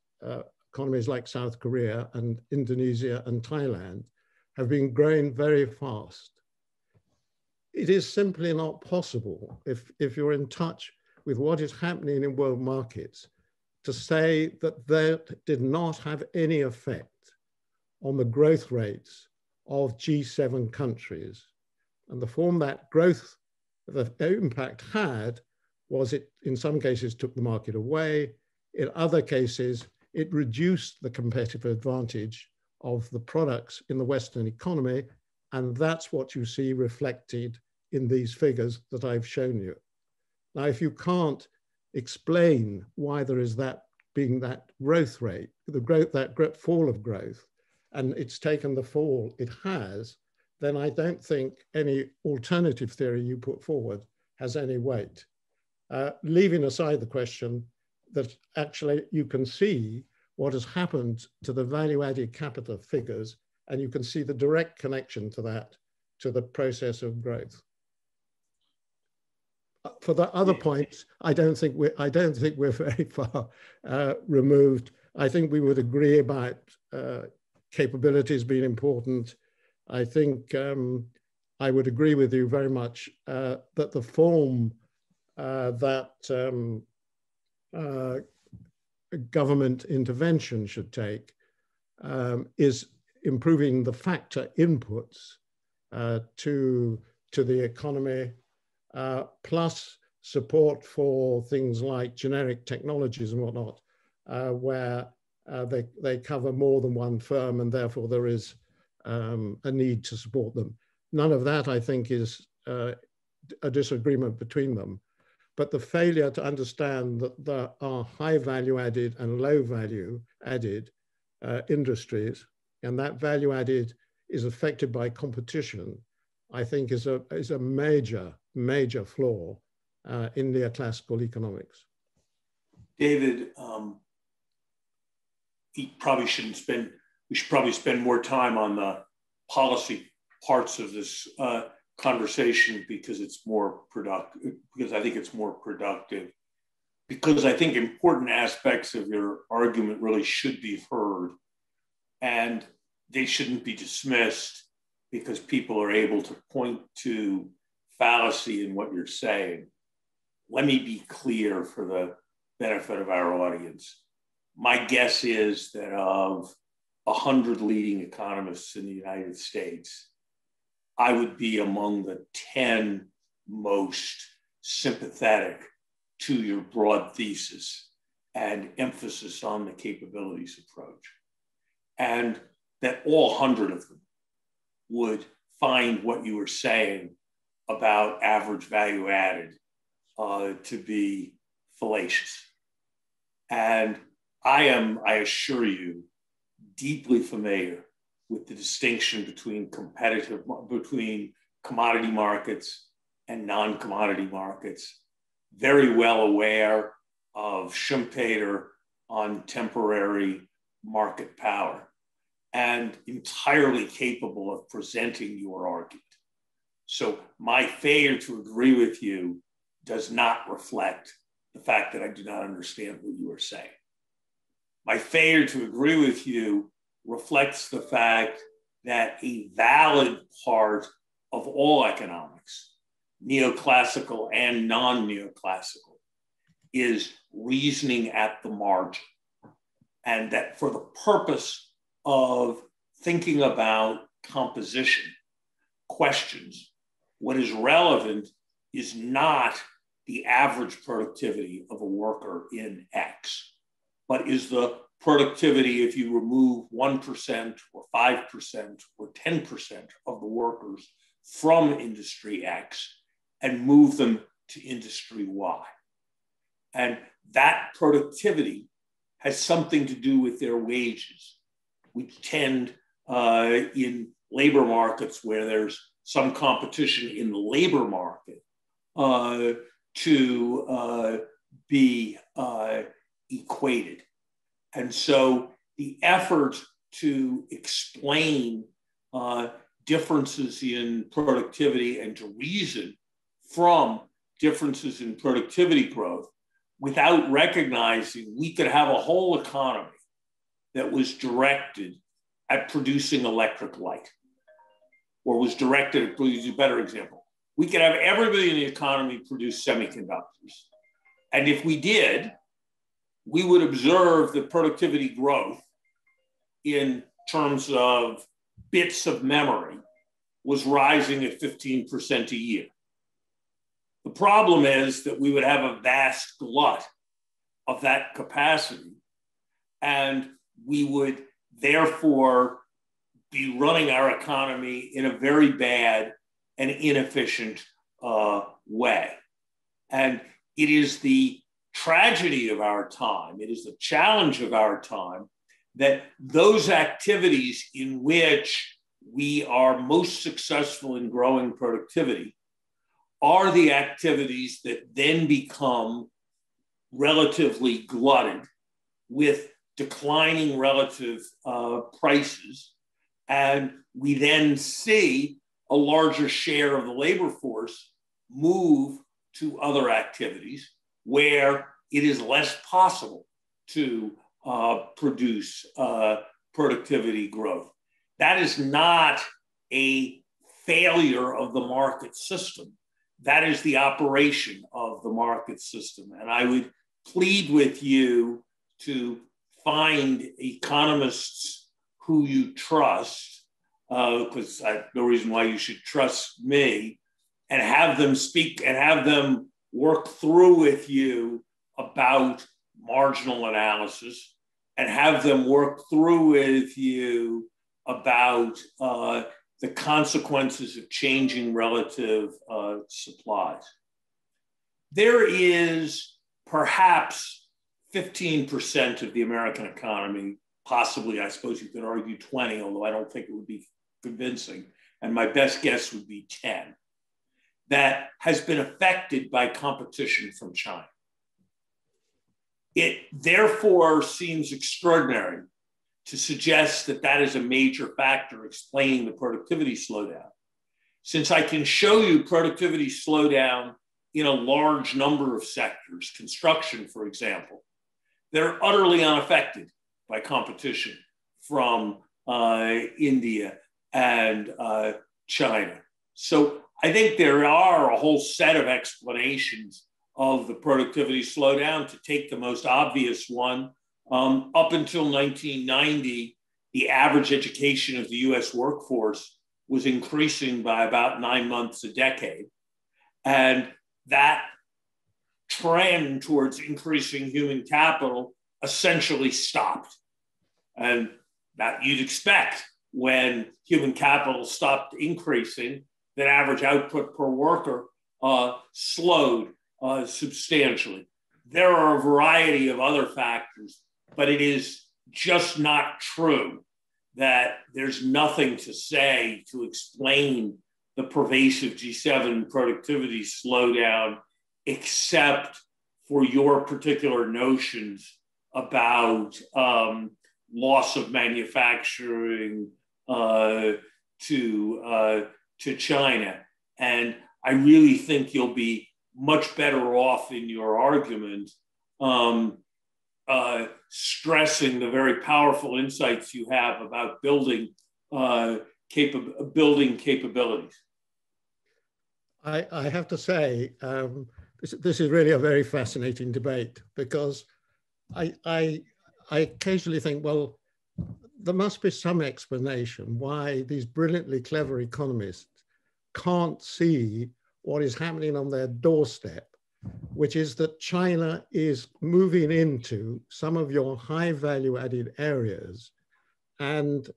economies like South Korea and Indonesia and Thailand, have been growing very fast. It is simply not possible, if you're in touch with what is happening in world markets, to say that that did not have any effect on the growth rates of G7 countries. And the form that growth, the impact had, was it, in some cases, took the market away. In other cases, it reduced the competitive advantage of the products in the Western economy. And that's what you see reflected in these figures that I've shown you. Now, if you can't explain why there is that being that growth rate, that fall of growth, and it's taken the fall it has, then I don't think any alternative theory you put forward has any weight. Leaving aside the question that actually you can see what has happened to the value-added capital figures, and you can see the direct connection to that, to the process of growth. For the other points, I don't think we're very far removed. I think we would agree about capabilities being important. I think I would agree with you very much that the form that government intervention should take is improving the factor inputs to the economy, plus support for things like generic technologies and whatnot, where they cover more than one firm, and therefore there is a need to support them. None of that, I think, is a disagreement between them. But the failure to understand that there are high value added and low value added industries, and that value added is affected by competition, I think is a major, major flaw in neoclassical economics. David, we should probably spend more time on the policy parts of this conversation because it's more productive, because I think it's more productive, because I think important aspects of your argument really should be heard, and they shouldn't be dismissed because people are able to point to fallacy in what you're saying. Let me be clear for the benefit of our audience. My guess is that of 100 leading economists in the United States, I would be among the 10 most sympathetic to your broad thesis and emphasis on the capabilities approach. And that all 100 of them would find what you were saying about average value added to be fallacious. And I assure you, deeply familiar with the distinction between commodity markets and non-commodity markets, very well aware of Schumpeter on temporary market power, and entirely capable of presenting your argument. So my failure to agree with you does not reflect the fact that I do not understand what you are saying. My failure to agree with you reflects the fact that a valid part of all economics, neoclassical and non-neoclassical, is reasoning at the margin. And that for the purpose of thinking about composition questions, what is relevant is not the average productivity of a worker in X, but is the productivity if you remove 1% or 5% or 10% of the workers from industry X and move them to industry Y. And that productivity has something to do with their wages, which tend in labor markets where there's some competition in the labor market to be equated. And so the effort to explain differences in productivity and to reason from differences in productivity growth without recognizing we could have a whole economy that was directed at producing electric light, or was directed at, to use a better example, we could have everybody in the economy produce semiconductors. And if we did, we would observe that productivity growth in terms of bits of memory was rising at 15% a year. The problem is that we would have a vast glut of that capacity, and we would therefore be running our economy in a very bad and inefficient way. And it is the tragedy of our time, it is the challenge of our time, that those activities in which we are most successful in growing productivity are the activities that then become relatively glutted with declining relative prices. And we then see a larger share of the labor force move to other activities where it is less possible to produce productivity growth. That is not a failure of the market system. That is the operation of the market system. And I would plead with you to find economists who you trust, because I have no reason why you should trust me, and have them speak and have them work through with you about marginal analysis, and have them work through with you about the consequences of changing relative supplies. There is perhaps 15% of the American economy, possibly, I suppose you could argue 20, although I don't think it would be convincing, and my best guess would be 10, that has been affected by competition from China. It therefore seems extraordinary to suggest that that is a major factor explaining the productivity slowdown, since I can show you productivity slowdown in a large number of sectors, construction, for example, that are utterly unaffected by competition from India and China. So I think there are a whole set of explanations of the productivity slowdown. To take the most obvious one, up until 1990, the average education of the US workforce was increasing by about 9 months a decade. And that trend towards increasing human capital essentially stopped. And that you'd expect when human capital stopped increasing, that average output per worker slowed substantially. There are a variety of other factors, but it is just not true that there's nothing to say to explain the pervasive G7 productivity slowdown, except for your particular notions about loss of manufacturing to China. And I really think you'll be much better off in your argument stressing the very powerful insights you have about building capabilities. I have to say, this is really a very fascinating debate, because I occasionally think, well, there must be some explanation why these brilliantly clever economists can't see what is happening on their doorstep, which is that China is moving into some of your high value added areas and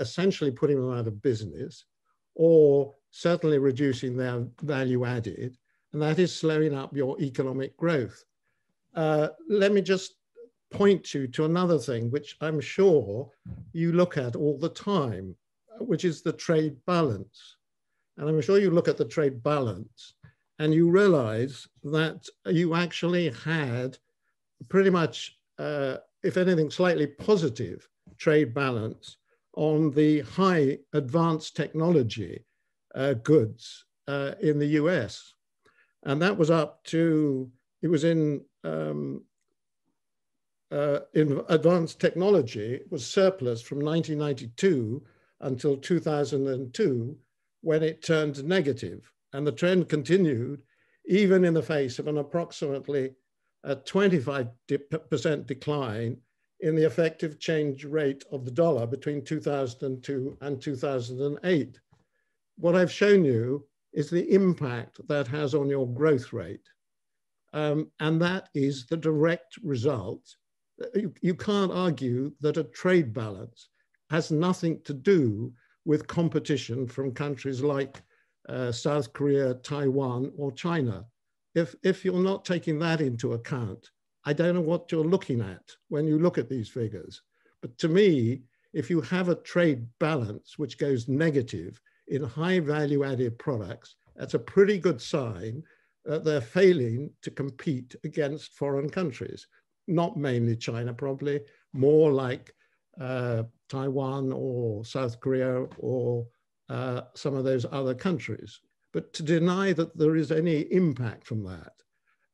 essentially putting them out of business, or certainly reducing their value added, and that is slowing up your economic growth. Let me just point you to another thing, which I'm sure you look at all the time, which is the trade balance. And I'm sure you look at the trade balance and you realize that you actually had pretty much, if anything, slightly positive trade balance on the high advanced technology goods in the US. And that was up to, it was in advanced technology, it was surplus from 1992 until 2002, when it turned negative. And the trend continued even in the face of an approximately 25% decline in the effective change rate of the dollar between 2002 and 2008. What I've shown you is the impact that has on your growth rate. And that is the direct result. You can't argue that a trade balance has nothing to do with competition from countries like South Korea, Taiwan, or China. If you're not taking that into account, I don't know what you're looking at when you look at these figures. But to me, if you have a trade balance which goes negative in high value added products, that's a pretty good sign that they're failing to compete against foreign countries. Not mainly China, probably, more like Taiwan or South Korea or some of those other countries. But to deny that there is any impact from that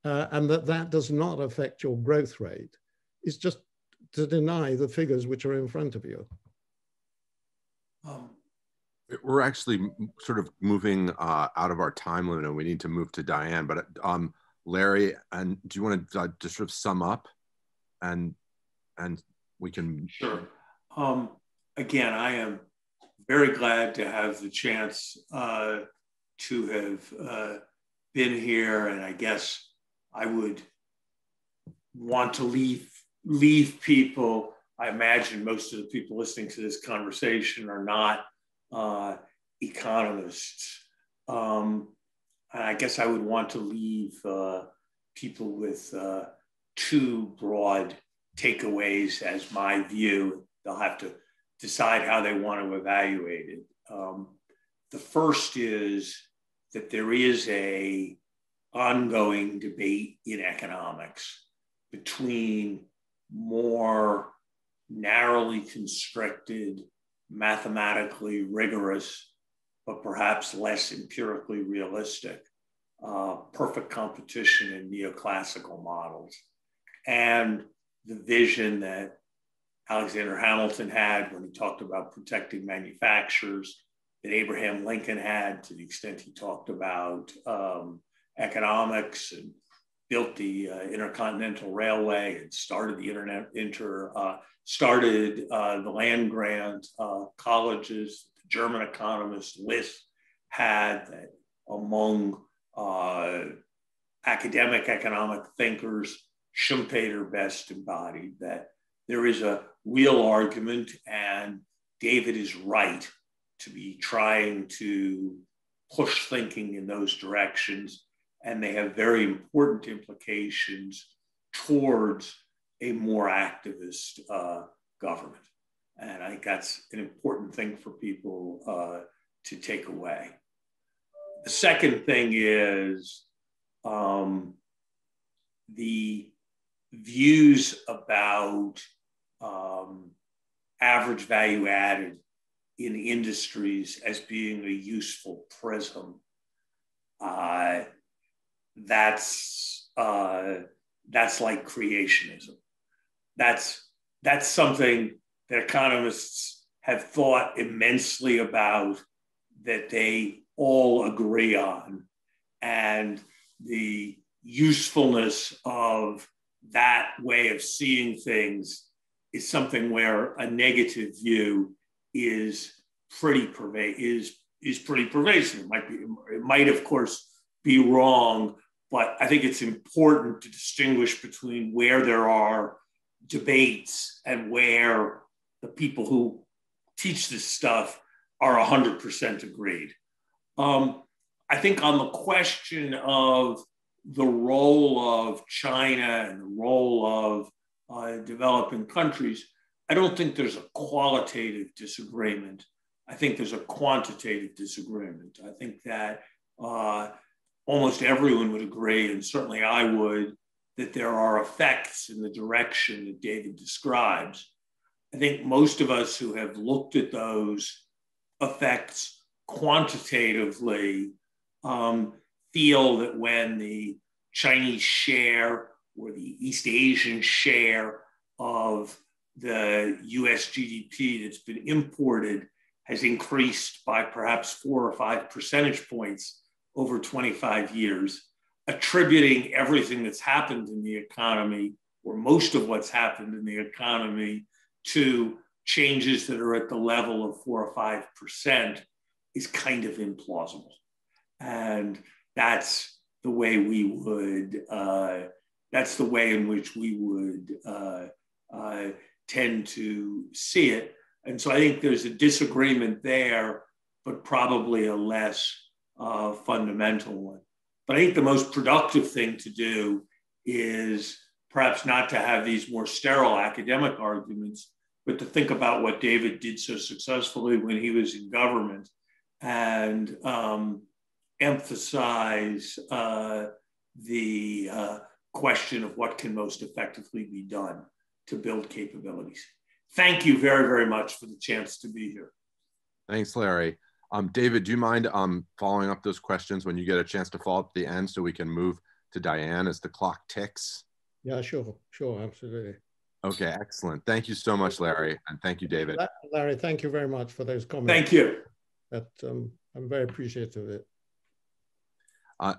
and that does not affect your growth rate is just to deny the figures which are in front of you. We're actually sort of moving out of our time limit, and we need to move to Diane. But Larry, and do you want to just sort of sum up, and we can? Sure. Again, I am very glad to have the chance to have been here, and I guess I would want to leave people. I imagine most of the people listening to this conversation are not economists. And I guess I would want to leave people with two broad takeaways as my view. They'll have to decide how they want to evaluate it. The first is that there is an ongoing debate in economics between more narrowly constricted, mathematically rigorous, but perhaps less empirically realistic, perfect competition and neoclassical models, and the vision that Alexander Hamilton had when he talked about protecting manufacturers, that Abraham Lincoln had to the extent he talked about economics and built the Intercontinental Railway and started the started the land grant colleges. The German economist List had that among academic economic thinkers, Schumpeter best embodied that there is a real argument, and David is right to be trying to push thinking in those directions, and they have very important implications towards a more activist government. And I think that's an important thing for people to take away. The second thing is the views about average value added in industries as being a useful prism. That's like creationism. That's something that economists have thought immensely about, that they all agree on. And the usefulness of that way of seeing things is something where a negative view is pretty pervasive. It might, of course, be wrong, but I think it's important to distinguish between where there are debates and where the people who teach this stuff are 100% agreed. I think on the question of the role of China and the role of developing countries, I don't think there's a qualitative disagreement. I think there's a quantitative disagreement. I think that almost everyone would agree, and certainly I would, that there are effects in the direction that David describes. I think most of us who have looked at those effects quantitatively feel that when the Chinese share or the East Asian share of the US GDP that's been imported has increased by perhaps 4 or 5 percentage points over 25 years, attributing everything that's happened in the economy, or most of what's happened in the economy, to changes that are at the level of 4 or 5% is kind of implausible. And that's the way we would, that's the way in which we would tend to see it. And so I think there's a disagreement there, but probably a less fundamental one. But I think the most productive thing to do is perhaps not to have these more sterile academic arguments, but to think about what David did so successfully when he was in government and emphasize the question of what can most effectively be done to build capabilities. Thank you very, very much for the chance to be here. Thanks, Larry. David, do you mind following up those questions when you get a chance to follow up at the end so we can move to Diane as the clock ticks? Yeah, sure, absolutely. Okay, excellent. Thank you so much, Larry, and thank you, David. Larry, thank you very much for those comments. Thank you. That, I'm very appreciative of it.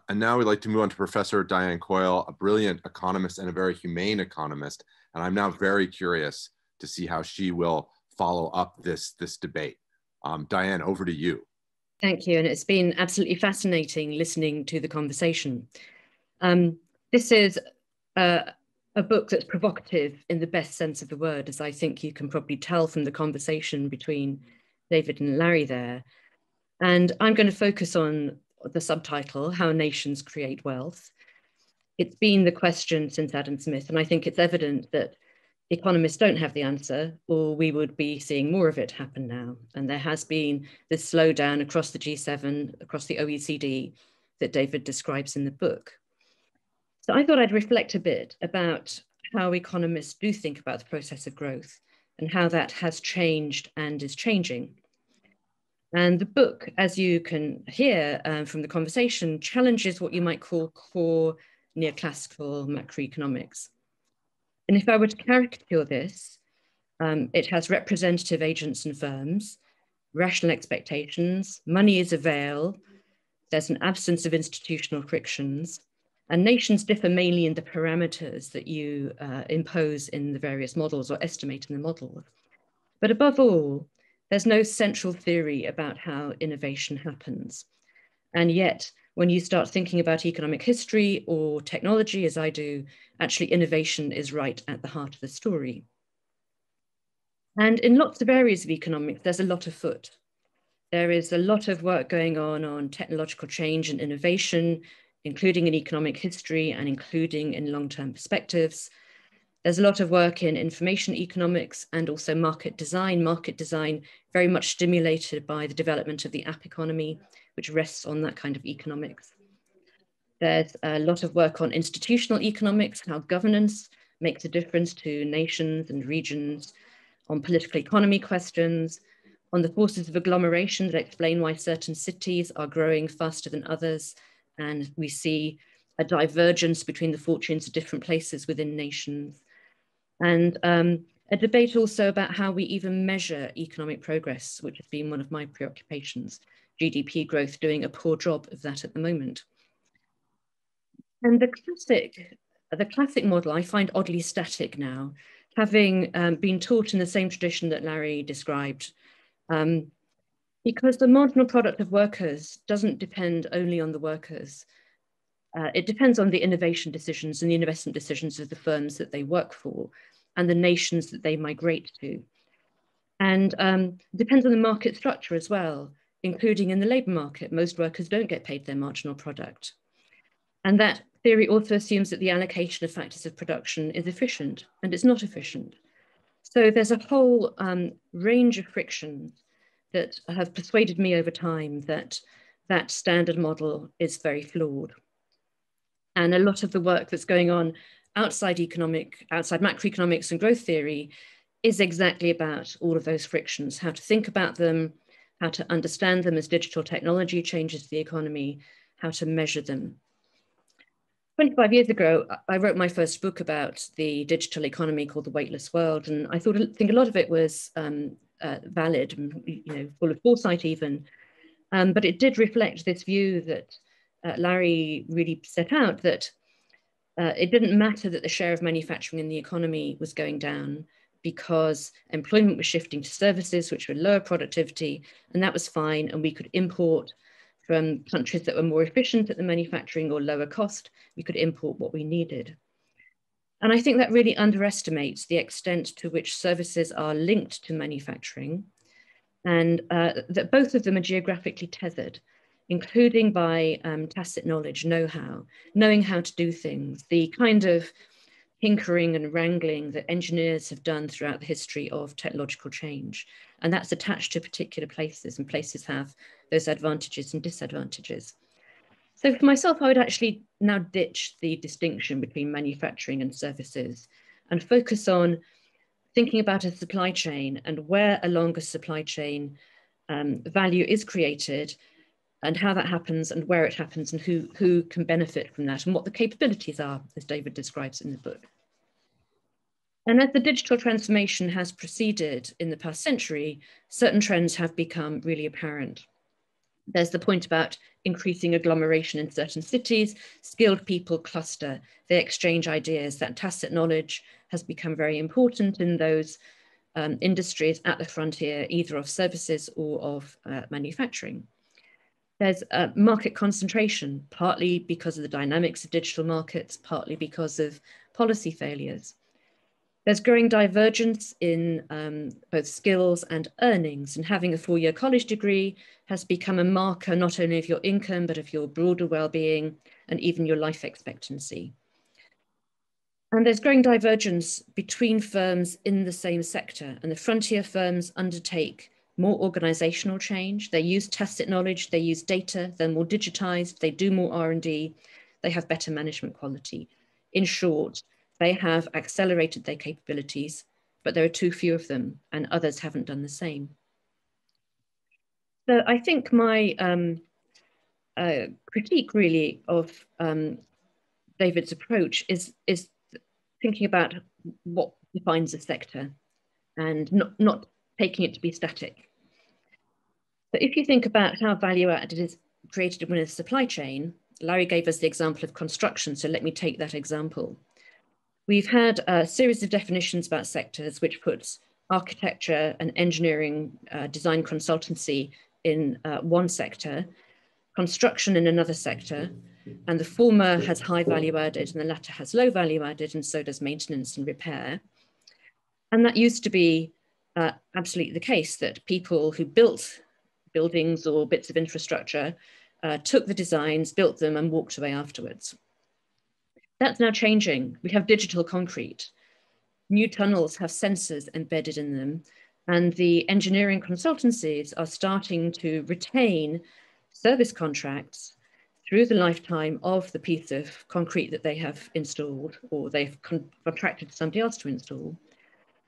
And now we'd like to move on to Professor Diane Coyle, a brilliant economist and a very humane economist. And I'm now very curious to see how she will follow up this debate. Diane, over to you. Thank you. And it's been absolutely fascinating listening to the conversation. This is a book that's provocative in the best sense of the word, as I think you can probably tell from the conversation between David and Larry there. And I'm going to focus on the subtitle, How Nations Create Wealth. It's been the question since Adam Smith, and I think it's evident that economists don't have the answer, or we would be seeing more of it happen now. And there has been this slowdown across the G7, across the OECD that David describes in the book. So I thought I'd reflect a bit about how economists do think about the process of growth and how that has changed and is changing. And the book, as you can hear from the conversation, challenges what you might call core neoclassical macroeconomics. And if I were to caricature this, it has representative agents and firms, rational expectations, money is a veil, there's an absence of institutional frictions, and nations differ mainly in the parameters that you impose in the various models or estimate in the model. But above all, there's no central theory about how innovation happens. And yet, when you start thinking about economic history or technology, as I do, actually innovation is right at the heart of the story. And in lots of areas of economics, there's a lot afoot. There is a lot of work going on technological change and innovation, including in economic history and including in long-term perspectives. There's a lot of work in information economics and also market design very much stimulated by the development of the app economy, which rests on that kind of economics. There's a lot of work on institutional economics, how governance makes a difference to nations and regions, on political economy questions, on the forces of agglomeration that explain why certain cities are growing faster than others, and we see a divergence between the fortunes of different places within nations. And a debate also about how we even measure economic progress, which has been one of my preoccupations. GDP growth doing a poor job of that at the moment. And the classic model I find oddly static now, having been taught in the same tradition that Larry described, because the marginal product of workers doesn't depend only on the workers. It depends on the innovation decisions and the investment decisions of the firms that they work for and the nations that they migrate to. And depends on the market structure as well, including in the labor market. Most workers don't get paid their marginal product. And that theory also assumes that the allocation of factors of production is efficient, and it's not efficient. So there's a whole range of frictions that have persuaded me over time that that standard model is very flawed. And a lot of the work that's going on outside macroeconomics and growth theory is exactly about all of those frictions, how to think about them, how to understand them as digital technology changes the economy, how to measure them. 25 years ago, I wrote my first book about the digital economy called The Weightless World, and I think a lot of it was valid, and, full of foresight even, but it did reflect this view that Larry really set out, that it didn't matter that the share of manufacturing in the economy was going down because employment was shifting to services which were lower productivity, and that was fine, and we could import From countries that were more efficient at the manufacturing or lower cost, we could import what we needed. And I think that really underestimates the extent to which services are linked to manufacturing, and that both of them are geographically tethered, including by tacit knowledge, know-how, knowing how to do things, the kind of tinkering and wrangling that engineers have done throughout the history of technological change. And that's attached to particular places, and places have those advantages and disadvantages. So for myself, I would actually now ditch the distinction between manufacturing and services and focus on thinking about a supply chain and where along a supply chain value is created and how that happens and where it happens and who can benefit from that and what the capabilities are, as David describes in the book. And as the digital transformation has proceeded in the past century, certain trends have become really apparent. There's the point about increasing agglomeration in certain cities, skilled people cluster, they exchange ideas, that tacit knowledge has become very important in those industries at the frontier, either of services or of manufacturing. There's market concentration, partly because of the dynamics of digital markets, partly because of policy failures. There's growing divergence in both skills and earnings, and having a four-year college degree has become a marker not only of your income, but of your broader well-being and even your life expectancy. And there's growing divergence between firms in the same sector, and the frontier firms undertake more organizational change. They use tacit knowledge, they use data, they're more digitized, they do more R&D, they have better management quality. In short, they have accelerated their capabilities, but there are too few of them and others haven't done the same. So I think my critique really of David's approach is thinking about what defines a sector and not taking it to be static. So if you think about how value added is created within a supply chain, Larry gave us the example of construction, so let me take that example. We've had a series of definitions about sectors which puts architecture and engineering design consultancy in one sector, construction in another sector, and the former has high value added and the latter has low value added, and so does maintenance and repair. And that used to be absolutely the case, that people who built buildings or bits of infrastructure took the designs, built them and walked away afterwards. That's now changing. We have digital concrete. New tunnels have sensors embedded in them, and the engineering consultancies are starting to retain service contracts through the lifetime of the piece of concrete that they have installed or they've contracted somebody else to install.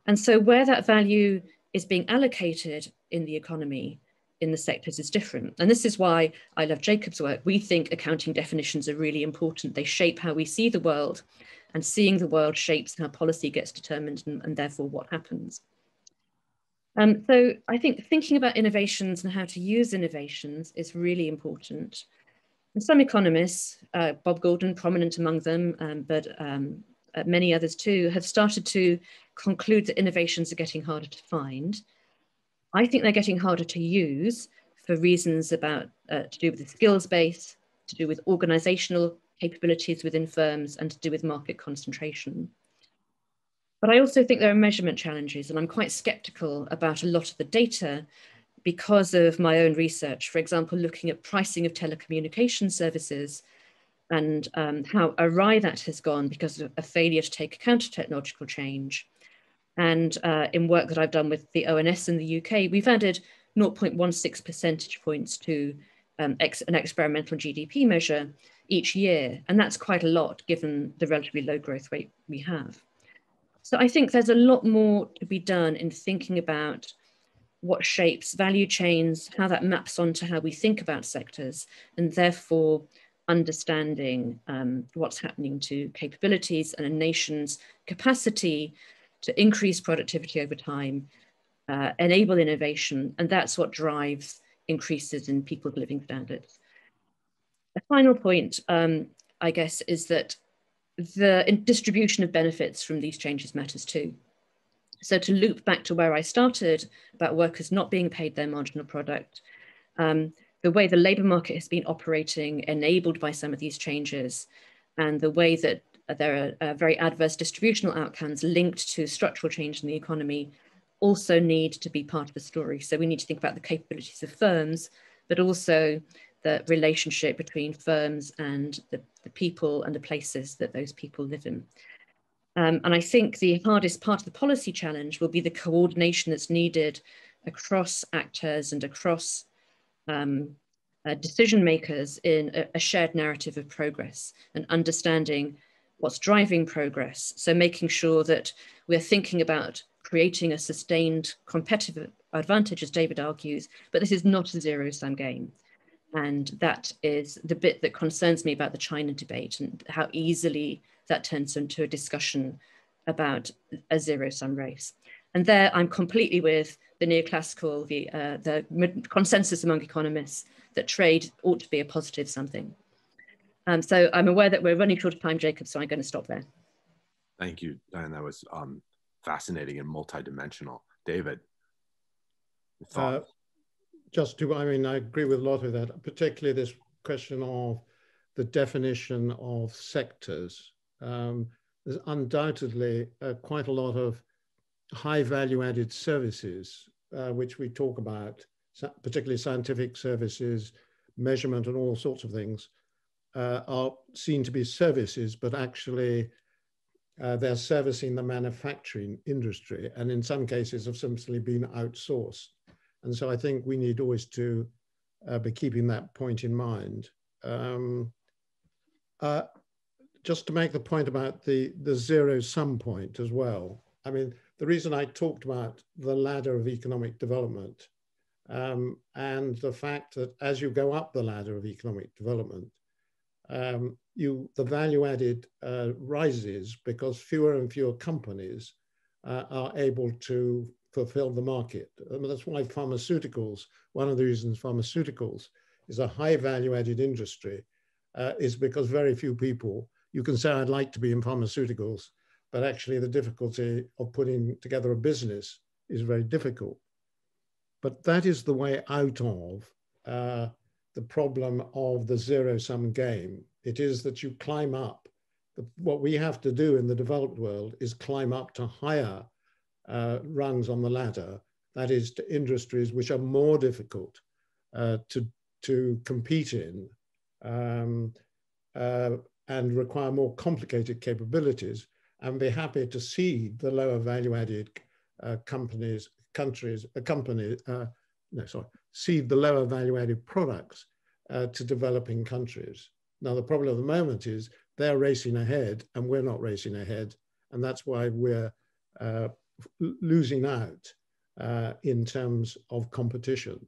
And so where that value is being allocated in the economy, in the sectors, is different. And this is why I love Jacob's work. We think accounting definitions are really important. They shape how we see the world, and seeing the world shapes how policy gets determined and therefore what happens. So I think thinking about innovations and how to use innovations is really important. And some economists, Bob Gordon prominent among them, but many others too, have started to conclude that innovations are getting harder to find. I think they're getting harder to use for reasons about to do with the skills base, to do with organizational capabilities within firms, and to do with market concentration. But I also think there are measurement challenges, and I'm quite skeptical about a lot of the data because of my own research. For example, looking at pricing of telecommunication services and how awry that has gone because of a failure to take account of technological change. And in work that I've done with the ONS in the UK, we've added 0.16 percentage points to an experimental GDP measure each year. And that's quite a lot given the relatively low growth rate we have. So I think there's a lot more to be done in thinking about what shapes value chains, how that maps onto how we think about sectors, and therefore understanding what's happening to capabilities and a nation's capacity to increase productivity over time, enable innovation, and that's what drives increases in people's living standards. A final point, I guess, is that the distribution of benefits from these changes matters too. So to loop back to where I started about workers not being paid their marginal product, the the way the labour market has been operating, enabled by some of these changes, and the way that there are very adverse distributional outcomes linked to structural change in the economy also need to be part of the story. So we need to think about the capabilities of firms, but also the relationship between firms and the people and the places that those people live in. And I think the hardest part of the policy challenge will be the coordination that's needed across actors and across decision makers in a shared narrative of progress and understanding what's driving progress. So making sure that we're thinking about creating a sustained competitive advantage, as David argues, but this is not a zero-sum game. And that is the bit that concerns me about the China debate and how easily that turns into a discussion about a zero-sum race. And there I'm completely with the neoclassical, the consensus among economists that trade ought to be a positive something. So I'm aware that we're running short of time, Jacob, so I'm going to stop there. Thank you, Diane. That was fascinating and multidimensional. David, thoughts? I agree with a lot of that, particularly this question of the definition of sectors. There's undoubtedly quite a lot of high value added services, which we talk about, particularly scientific services, measurement and all sorts of things, are seen to be services, but actually they're servicing the manufacturing industry, and in some cases have simply been outsourced. And so I think we need always to be keeping that point in mind. Just to make the point about the zero-sum point as well. I mean, the reason I talked about the ladder of economic development and the fact that as you go up the ladder of economic development, the value added rises because fewer and fewer companies are able to fulfill the market. I mean, that's why pharmaceuticals, one of the reasons pharmaceuticals is a high value added industry is because very few people, you can say I'd like to be in pharmaceuticals, but actually the difficulty of putting together a business is very difficult. But that is the way out of the problem of the zero-sum game. It is that you climb up. What we have to do in the developed world is climb up to higher rungs on the ladder, that is to industries which are more difficult to compete in and require more complicated capabilities, and be happy to cede the lower value-added cede the lower value-added products to developing countries. Now, the problem at the moment is they're racing ahead and we're not racing ahead, and that's why we're losing out in terms of competition.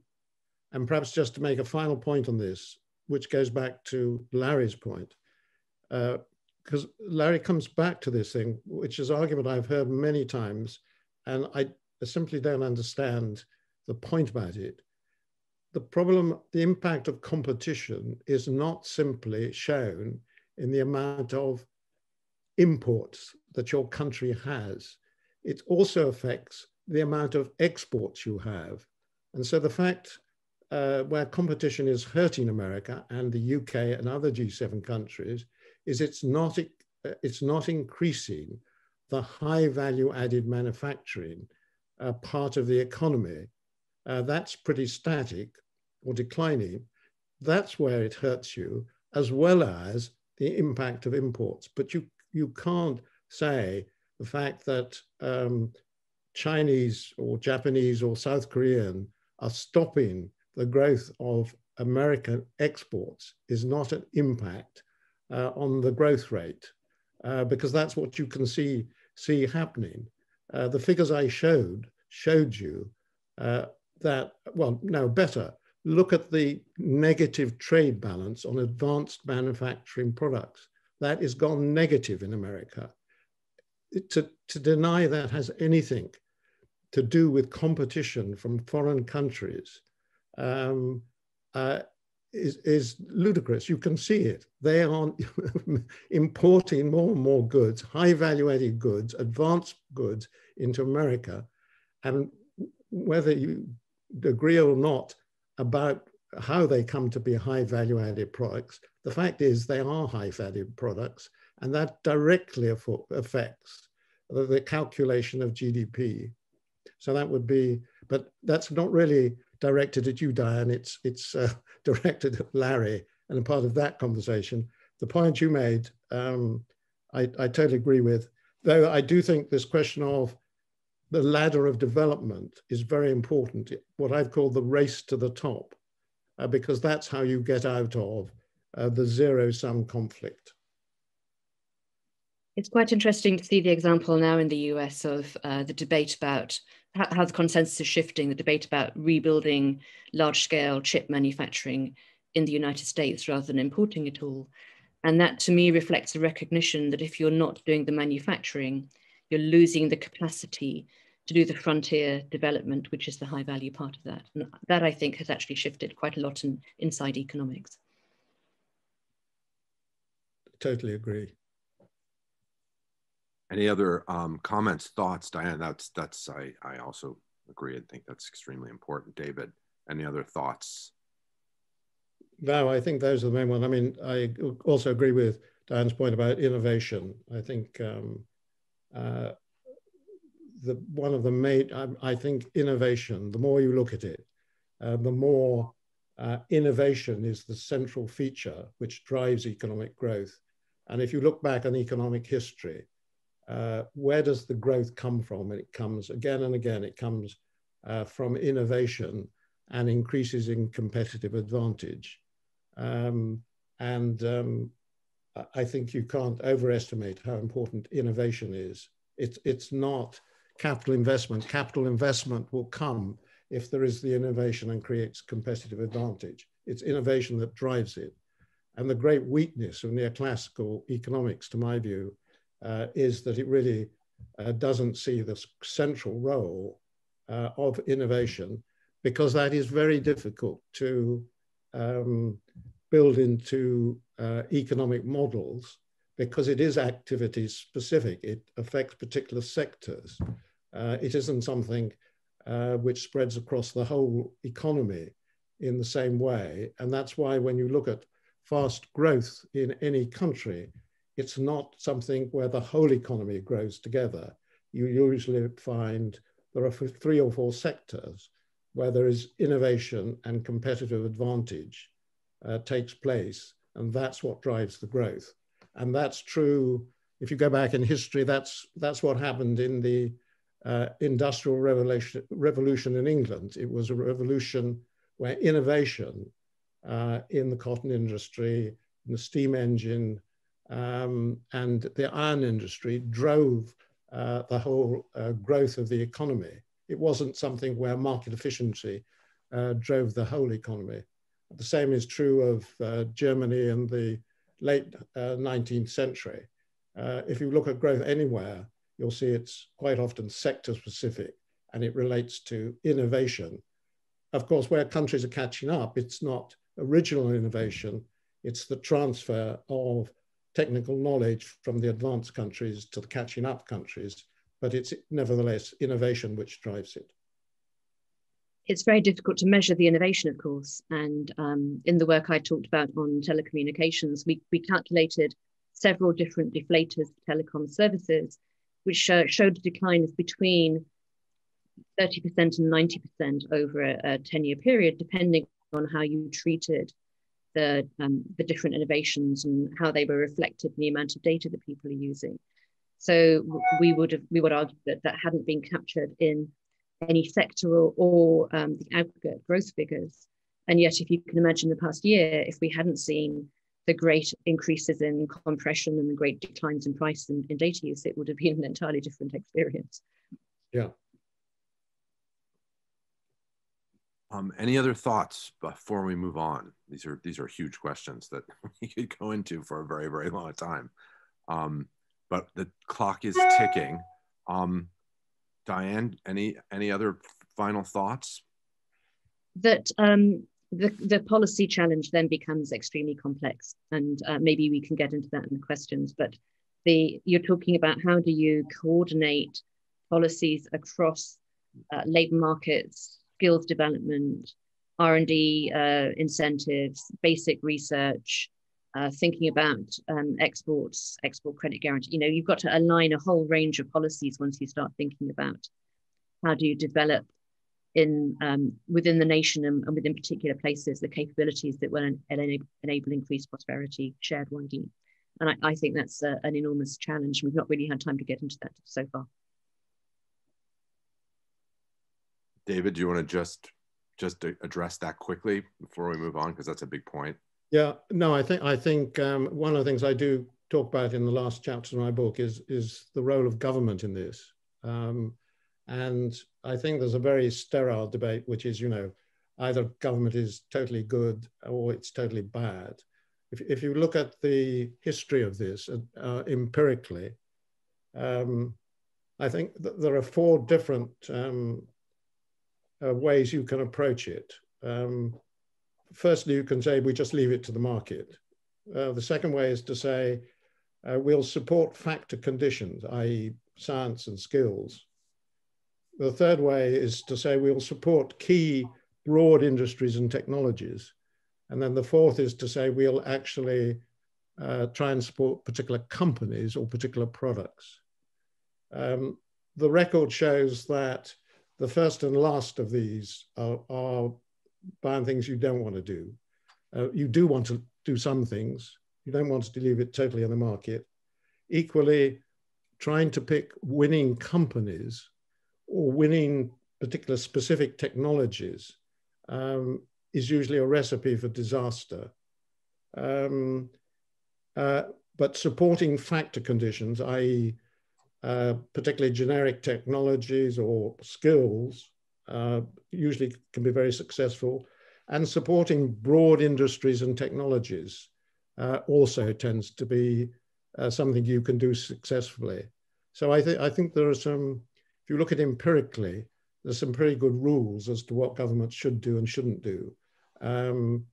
And perhaps just to make a final point on this, which goes back to Larry's point, because Larry comes back to this thing, which is an argument I've heard many times, and I simply don't understand the point about it. The problem, the impact of competition is not simply shown in the amount of imports that your country has. It also affects the amount of exports you have. And so the fact where competition is hurting America and the UK and other G7 countries is it's not increasing the high value added manufacturing part of the economy. That's pretty static or declining. That's where it hurts you, as well as the impact of imports. But you can't say the fact that Chinese or Japanese or South Korean are stopping the growth of American exports is not an impact on the growth rate, because that's what you can see happening. The figures I showed you that, well, no, better. Look at the negative trade balance on advanced manufacturing products. That has gone negative in America. To deny that has anything to do with competition from foreign countries is ludicrous. You can see it. They are importing more and more goods, high value added goods, advanced goods into America. And whether you agree or not about how they come to be high value added products. The fact is they are high value products, and that directly affects the calculation of GDP. So that would be, but that's not really directed at you, Diane. It's directed at Larry, and a part of that conversation. The point you made, I totally agree with, though I do think this question of the ladder of development is very important, what I've called the race to the top, because that's how you get out of the zero-sum conflict. It's quite interesting to see the example now in the US of the debate about how the consensus is shifting, the debate about rebuilding large-scale chip manufacturing in the United States rather than importing it all. And that to me reflects a recognition that if you're not doing the manufacturing, you're losing the capacity to do the frontier development, which is the high value part of that. And that I think has actually shifted quite a lot inside economics. Totally agree. Any other comments, thoughts, Diane? I also agree. I think that's extremely important. David, any other thoughts? No, I think those are the main ones. I mean, I also agree with Diane's point about innovation. I think one of the main, I think innovation, the more you look at it, the more innovation is the central feature which drives economic growth. And if you look back on economic history, where does the growth come from? And it comes again and again, it comes from innovation and increases in competitive advantage. I think you can't overestimate how important innovation is. It's not capital investment. Capital investment will come if there is the innovation and creates competitive advantage. It's innovation that drives it. And the great weakness of neoclassical economics, to my view, is that it really doesn't see the central role of innovation, because that is very difficult to build into economic models, because it is activity specific. It affects particular sectors. It isn't something which spreads across the whole economy in the same way. And that's why when you look at fast growth in any country, it's not something where the whole economy grows together. You usually find there are 3 or 4 sectors where there is innovation and competitive advantage takes place, and that's what drives the growth. And that's true, if you go back in history, that's what happened in the Industrial Revolution in England. It was a revolution where innovation in the cotton industry, in the steam engine, and the iron industry drove the whole growth of the economy. It wasn't something where market efficiency drove the whole economy. The same is true of Germany in the late 19th century. If you look at growth anywhere, you'll see it's quite often sector specific, and it relates to innovation. Of course, where countries are catching up, it's not original innovation, it's the transfer of technical knowledge from the advanced countries to the catching up countries, but it's nevertheless innovation which drives it. It's very difficult to measure the innovation, of course. And in the work I talked about on telecommunications, we calculated several different deflators for telecom services, which showed a decline of between 30% and 90% over a 10-year period, depending on how you treated the different innovations and how they were reflected in the amount of data that people are using. So we would argue that that hadn't been captured in any sectoral or the aggregate growth figures. And yet, if you can imagine the past year, if we hadn't seen the great increases in compression and the great declines in price in data use, it would have been an entirely different experience. Yeah. Any other thoughts before we move on? These are huge questions that we could go into for a very, very long time. But the clock is ticking. Diane, any other final thoughts? That the policy challenge then becomes extremely complex, and maybe we can get into that in the questions. But you're talking about how do you coordinate policies across labour markets, skills development, R&D incentives, basic research, thinking about export credit guarantee. You know, you've got to align a whole range of policies once you start thinking about how do you develop in within the nation and within particular places the capabilities that will enable increased prosperity shared widely. And I think that's an enormous challenge. We've not really had time to get into that so far. David, do you want to just address that quickly before we move on, because that's a big point? Yeah, no, I think one of the things I do talk about in the last chapter of my book is the role of government in this. And I think there's a very sterile debate, which is, you know, either government is totally good or it's totally bad. If you look at the history of this empirically, I think there are 4 different ways you can approach it. Firstly, you can say we just leave it to the market. The second way is to say we'll support factor conditions, i.e. science and skills. The third way is to say we'll support key broad industries and technologies. And then the fourth is to say we'll actually try and support particular companies or particular products. The record shows that the first and last of these are buying things you don't want to do. You do want to do some things. You don't want to leave it totally in the market. Equally, trying to pick winning companies or winning particular specific technologies is usually a recipe for disaster. But supporting factor conditions, i.e. particularly generic technologies or skills, usually can be very successful. And supporting broad industries and technologies also tends to be something you can do successfully. So I think there are some, if you look at empirically, there's some pretty good rules as to what government should do and shouldn't do. And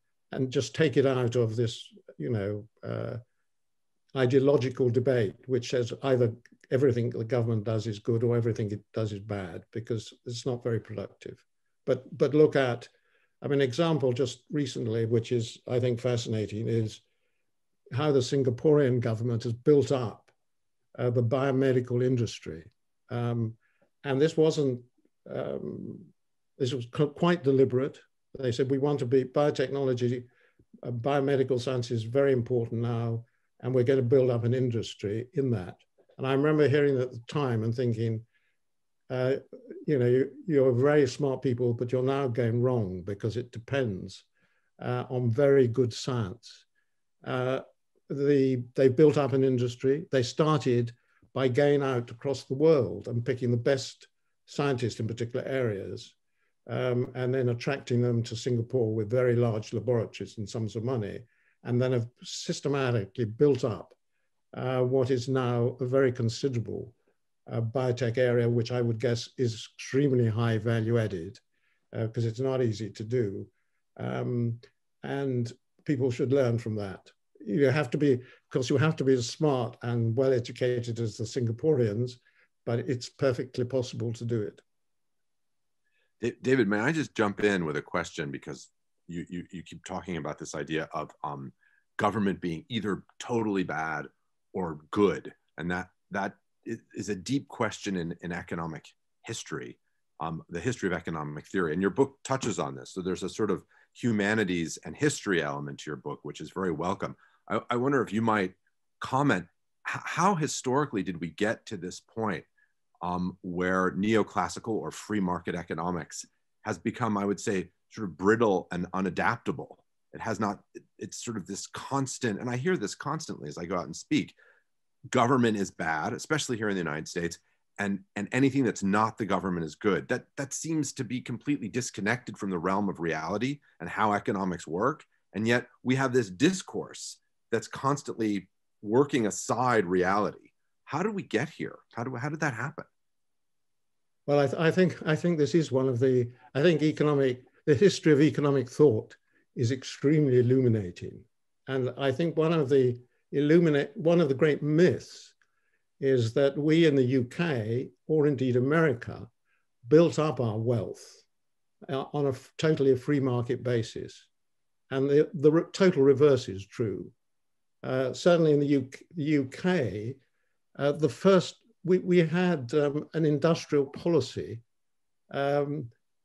just take it out of this, you know, ideological debate, which says either everything the government does is good or everything it does is bad, because it's not very productive. But look at, I mean, an example just recently, which is, I think, fascinating, is how the Singaporean government has built up the biomedical industry. And this wasn't, this was quite deliberate. They said, we want to be biotechnology, biomedical science is very important now, and we're going to build up an industry in that. And I remember hearing at the time and thinking, you know, you're very smart people, but you're now going wrong because it depends on very good science. They built up an industry. They started by going out across the world and picking the best scientists in particular areas, and then attracting them to Singapore with very large laboratories and sums of money, and then have systematically built up what is now a very considerable biotech area, which I would guess is extremely high value added, because it's not easy to do. And people should learn from that. You have to be, of course, you have to be as smart and well educated as the Singaporeans, but it's perfectly possible to do it. David, may I just jump in with a question, because you keep talking about this idea of government being either totally bad or good, and that is a deep question in economic history, the history of economic theory, and your book touches on this. So there's a sort of humanities and history element to your book, which is very welcome. I wonder if you might comment, how historically did we get to this point where neoclassical or free market economics has become, I would say, sort of brittle and unadaptable? It has not, it's sort of this constant, and I hear this constantly as I go out and speak, government is bad, especially here in the United States, and anything that's not the government is good. That seems to be completely disconnected from the realm of reality and how economics work. And yet we have this discourse that's constantly working aside reality. How did we get here? How did that happen? Well, I think this is one of the, I think the history of economic thought is extremely illuminating. And I think one of the great myths is that we in the UK, or indeed America, built up our wealth on a totally free market basis. And the total reverse is true. Certainly in the UK, we had an industrial policy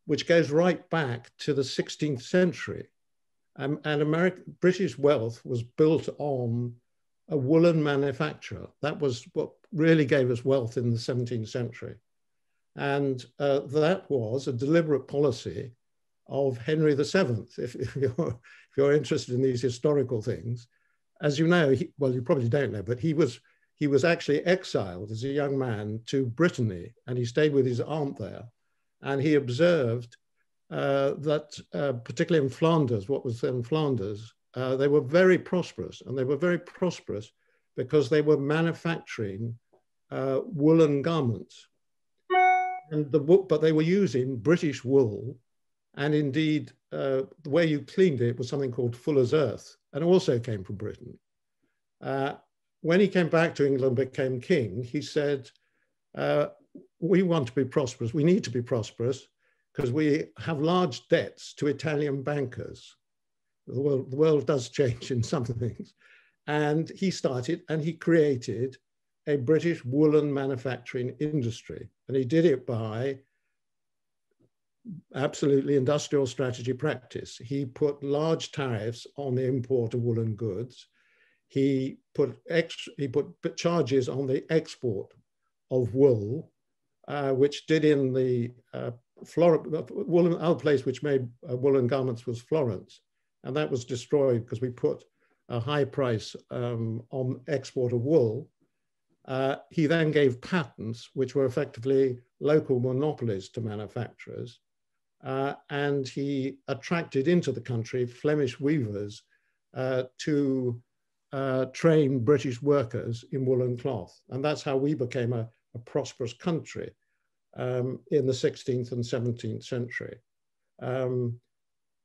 which goes right back to the 16th century. And British wealth was built on a woolen manufacture. That was what really gave us wealth in the 17th century. And that was a deliberate policy of Henry VII, if you're interested in these historical things. As you know, well, you probably don't know, but he was actually exiled as a young man to Brittany, and he stayed with his aunt there. And he observed that, particularly in Flanders, what was then Flanders, they were very prosperous, and they were very prosperous because they were manufacturing woolen garments. But they were using British wool, and indeed, the way you cleaned it was something called Fuller's Earth, and also came from Britain. When he came back to England, became king, he said, we want to be prosperous, we need to be prosperous, because we have large debts to Italian bankers. The world does change in some things. And he created a British woolen manufacturing industry. And he did it by absolutely industrial strategy practice. He put large tariffs on the import of woolen goods. He put charges on the export of wool, which did in the our place which made woolen garments was Florence. And that was destroyed because we put a high price on export of wool. He then gave patents, which were effectively local monopolies to manufacturers. And he attracted into the country Flemish weavers to train British workers in woolen cloth. And that's how we became a prosperous country in the 16th and 17th century.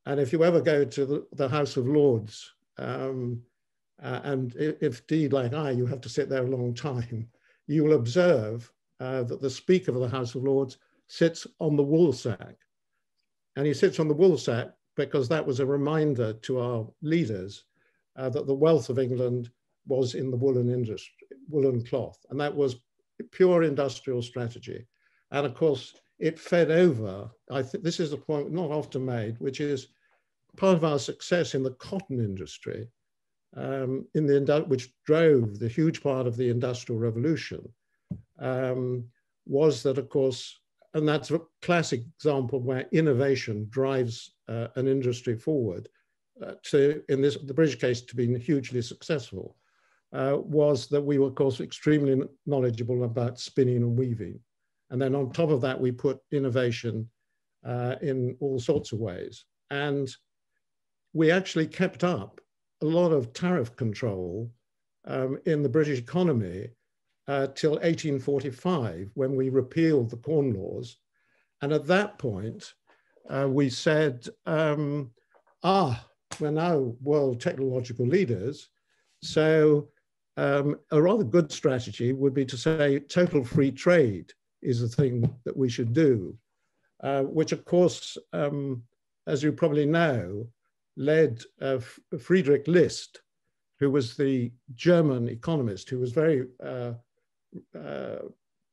And if you ever go to the House of Lords, and if indeed, like you have to sit there a long time, you will observe that the Speaker of the House of Lords sits on the wool sack. And he sits on the wool sack because that was a reminder to our leaders that the wealth of England was in the woolen industry, woolen cloth. And that was pure industrial strategy. And of course, it fed over, I think this is a point not often made, which is part of our success in the cotton industry, which drove the huge part of the Industrial Revolution, was that, of course, and that's a classic example where innovation drives an industry forward in the British case, to be hugely successful, was that we were, of course, extremely knowledgeable about spinning and weaving. And then on top of that, we put innovation in all sorts of ways. And we actually kept up a lot of tariff control in the British economy till 1845, when we repealed the Corn Laws. And at that point, we said, we're now world technological leaders. So a rather good strategy would be to say total free trade is the thing that we should do, which of course, as you probably know, led Friedrich List, who was the German economist, who was very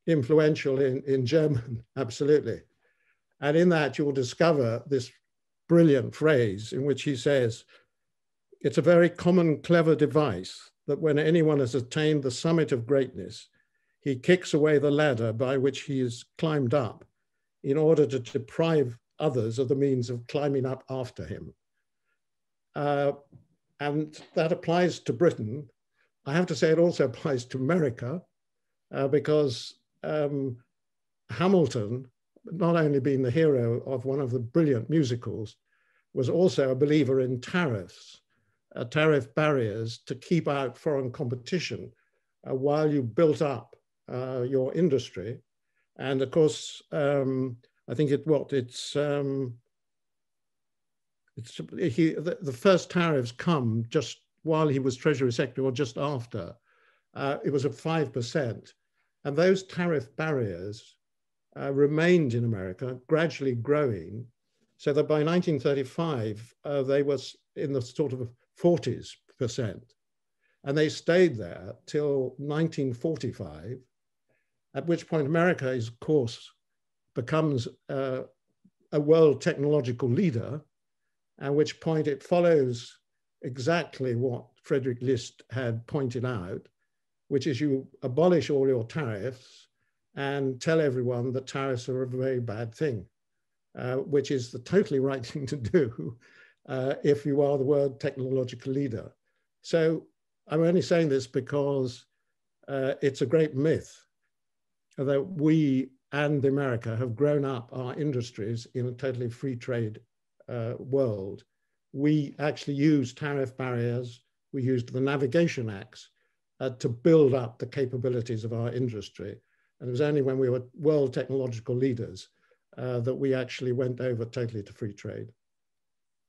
influential in German, absolutely. And in that you will discover this brilliant phrase in which he says, it's a very common, clever device that when anyone has attained the summit of greatness, he kicks away the ladder by which he has climbed up in order to deprive others of the means of climbing up after him. And that applies to Britain. I have to say it also applies to America, because Hamilton, not only being the hero of one of the brilliant musicals, was also a believer in tariffs, tariff barriers to keep out foreign competition while you built up your industry. And of course, I think the first tariffs come just while he was Treasury Secretary or just after. It was at 5%. And those tariff barriers remained in America, gradually growing, So that by 1935, they were in the sort of 40%. And they stayed there till 1945, at which point America is, of course, becomes a world technological leader, at which point it follows exactly what Frederick List had pointed out, which is you abolish all your tariffs and tell everyone that tariffs are a very bad thing, which is the totally right thing to do if you are the world technological leader. So I'm only saying this because it's a great myth that we and America have grown up our industries in a totally free trade world. We actually used tariff barriers, we used the Navigation Acts to build up the capabilities of our industry. And it was only when we were world technological leaders that we actually went over totally to free trade.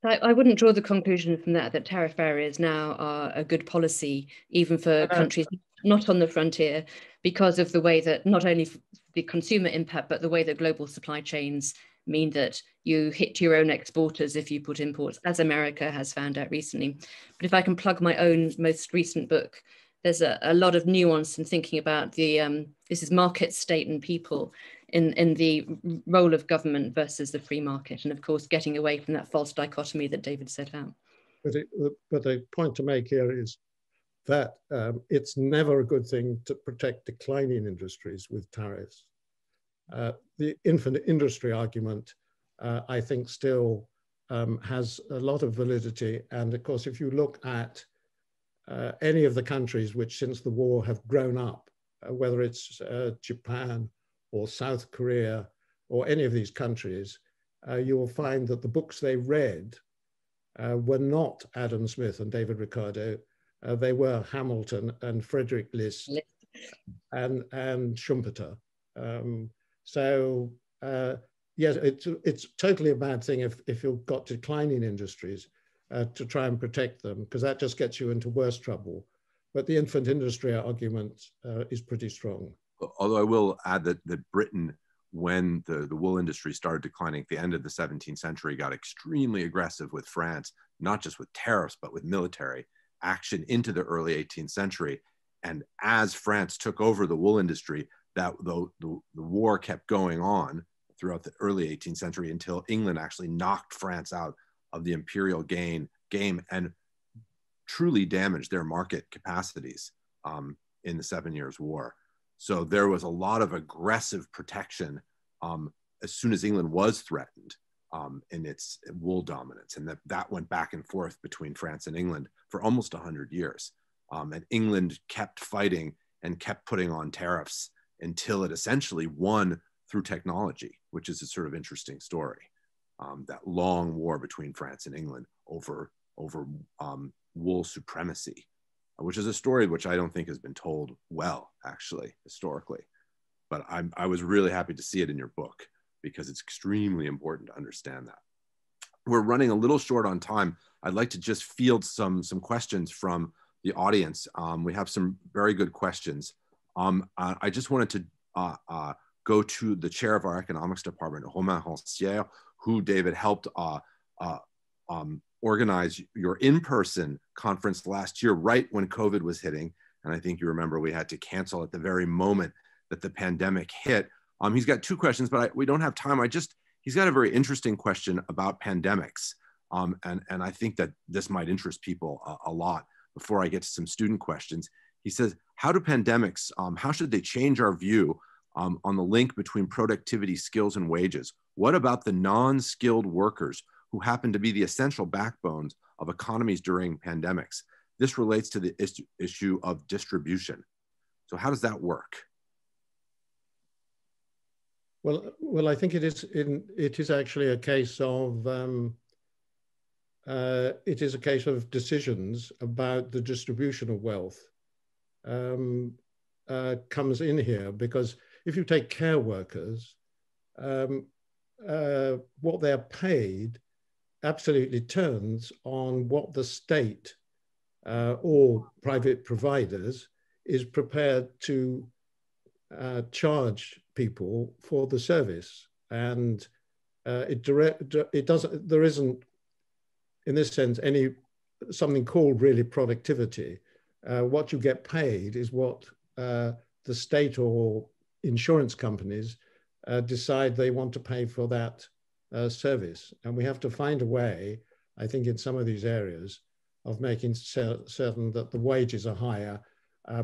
I wouldn't draw the conclusion from that that tariff barriers now are a good policy, even for countries not on the frontier, because of the way that not only the consumer impact, but the way that global supply chains mean that you hit your own exporters if you put imports, as America has found out recently. But if I can plug my own most recent book, there's a lot of nuance in thinking about the, this is market, state and people in the role of government versus the free market. And of course, getting away from that false dichotomy that David set out. But the point to make here is that it's never a good thing to protect declining industries with tariffs. The infinite industry argument, I think, still has a lot of validity. And of course, if you look at any of the countries which since the war have grown up, whether it's Japan or South Korea or any of these countries, you will find that the books they read were not Adam Smith and David Ricardo. They were Hamilton and Frederick List and Schumpeter. Yes, it's totally a bad thing if you've got declining industries to try and protect them, because that just gets you into worse trouble. But the infant industry argument is pretty strong. Although I will add that Britain, when the wool industry started declining at the end of the 17th century, got extremely aggressive with France, not just with tariffs, but with military action into the early 18th century. And as France took over the wool industry, that the war kept going on throughout the early 18th century until England actually knocked France out of the imperial game and truly damaged their market capacities in the 7 Years' War. So there was a lot of aggressive protection as soon as England was threatened in its wool dominance. And that went back and forth between France and England for almost 100 years. And England kept fighting and kept putting on tariffs until it essentially won through technology, which is a sort of interesting story. That long war between France and England over wool supremacy, which is a story which I don't think has been told well, actually, historically. But I was really happy to see it in your book because it's extremely important to understand that. We're running a little short on time. I'd like to just field some questions from the audience. We have some very good questions. I just wanted to go to the chair of our economics department, Romain Rancière, who, David, helped organize your in-person conference last year, right when COVID was hitting. And I think you remember we had to cancel at the very moment that the pandemic hit. He's got two questions, but we don't have time. He's got a very interesting question about pandemics. And I think that this might interest people a lot before I get to some student questions. He says, how do pandemics, how should they change our view on the link between productivity, skills, and wages? What about the non-skilled workers who happen to be the essential backbones of economies during pandemics? This relates to the issue of distribution. So how does that work? Well, I think it is actually a case of decisions about the distribution of wealth comes in here, because if you take care workers, what they're paid absolutely turns on what the state or private providers is prepared to charge people for the service. And there isn't, in this sense, something called really productivity. What you get paid is what the state or insurance companies decide they want to pay for that service. And we have to find a way, I think, in some of these areas of making certain that the wages are higher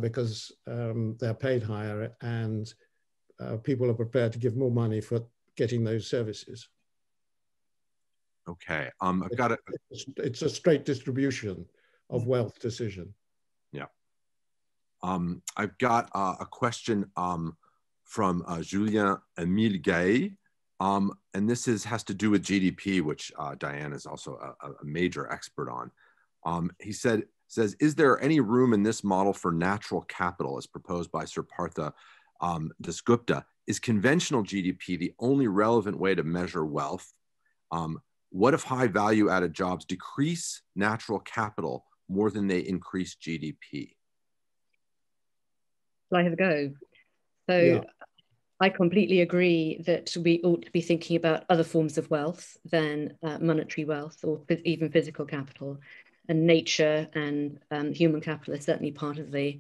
because they're paid higher, and people are prepared to give more money for getting those services. Okay, I've got it. It's a straight distribution of wealth decision. Yeah. I've got a question from Julien Emile Gay, and this has to do with GDP, which Diane is also a major expert on. He says, is there any room in this model for natural capital as proposed by Sir Partha Dasgupta? Is conventional GDP the only relevant way to measure wealth? What if high value added jobs decrease natural capital more than they increase GDP? Shall I have a go? So yeah. I completely agree that we ought to be thinking about other forms of wealth than monetary wealth or even physical capital. And nature and human capital is certainly part of the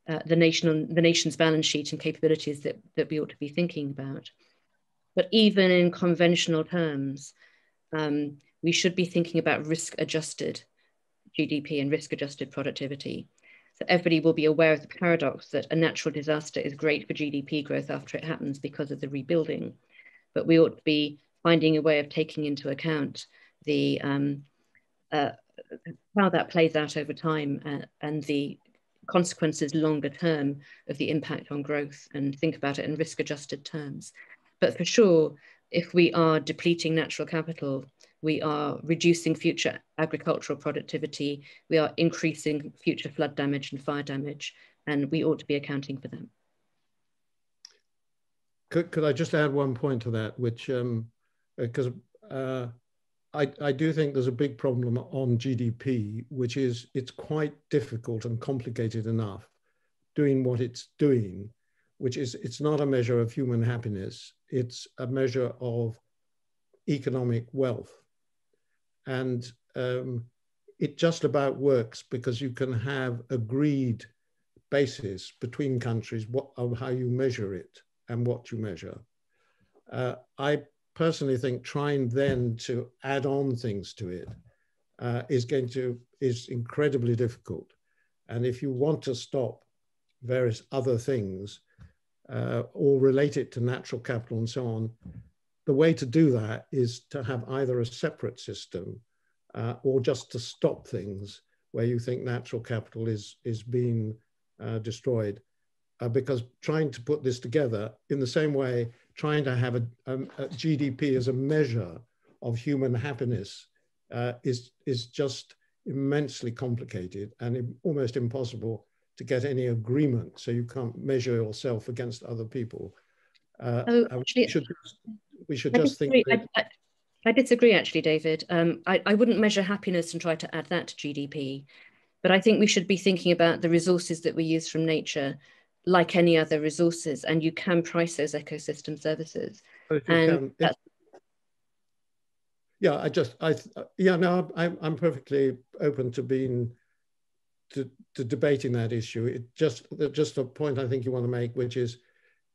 nation's balance sheet and capabilities that we ought to be thinking about. But even in conventional terms, we should be thinking about risk-adjusted GDP and risk-adjusted productivity. So everybody will be aware of the paradox that a natural disaster is great for GDP growth after it happens because of the rebuilding. But we ought to be finding a way of taking into account the how that plays out over time and the consequences longer term of the impact on growth, and think about it in risk-adjusted terms. But for sure, if we are depleting natural capital, we are reducing future agricultural productivity, we are increasing future flood damage and fire damage, and we ought to be accounting for them. Could I just add one point to that, which, because I do think there's a big problem on GDP, which is it's quite difficult and complicated enough doing what it's doing, which is it's not a measure of human happiness, it's a measure of economic wealth. And it just about works because you can have agreed basis between countries of how you measure it and what you measure. I personally think trying then to add on things to it is incredibly difficult. And if you want to stop various other things or relate it to natural capital and so on, the way to do that is to have either a separate system or just to stop things where you think natural capital is being destroyed. Because trying to put this together in the same way, trying to have a GDP as a measure of human happiness is just immensely complicated and almost impossible to get any agreement. So you can't measure yourself against other people. We should just think. I disagree, actually, David. I wouldn't measure happiness and try to add that to GDP, but I think we should be thinking about the resources that we use from nature like any other resources, and you can price those ecosystem services. I'm perfectly open to debating that issue. Just a point I think you want to make, which is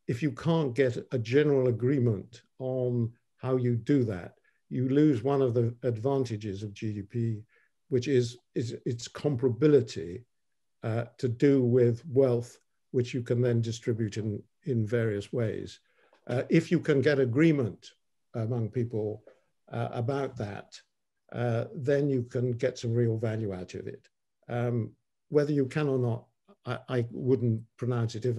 if you can't get a general agreement on how you do that, you lose one of the advantages of GDP, which is its comparability to do with wealth, which you can then distribute in various ways. If you can get agreement among people about that, then you can get some real value out of it. Whether you can or not, I wouldn't pronounce it. If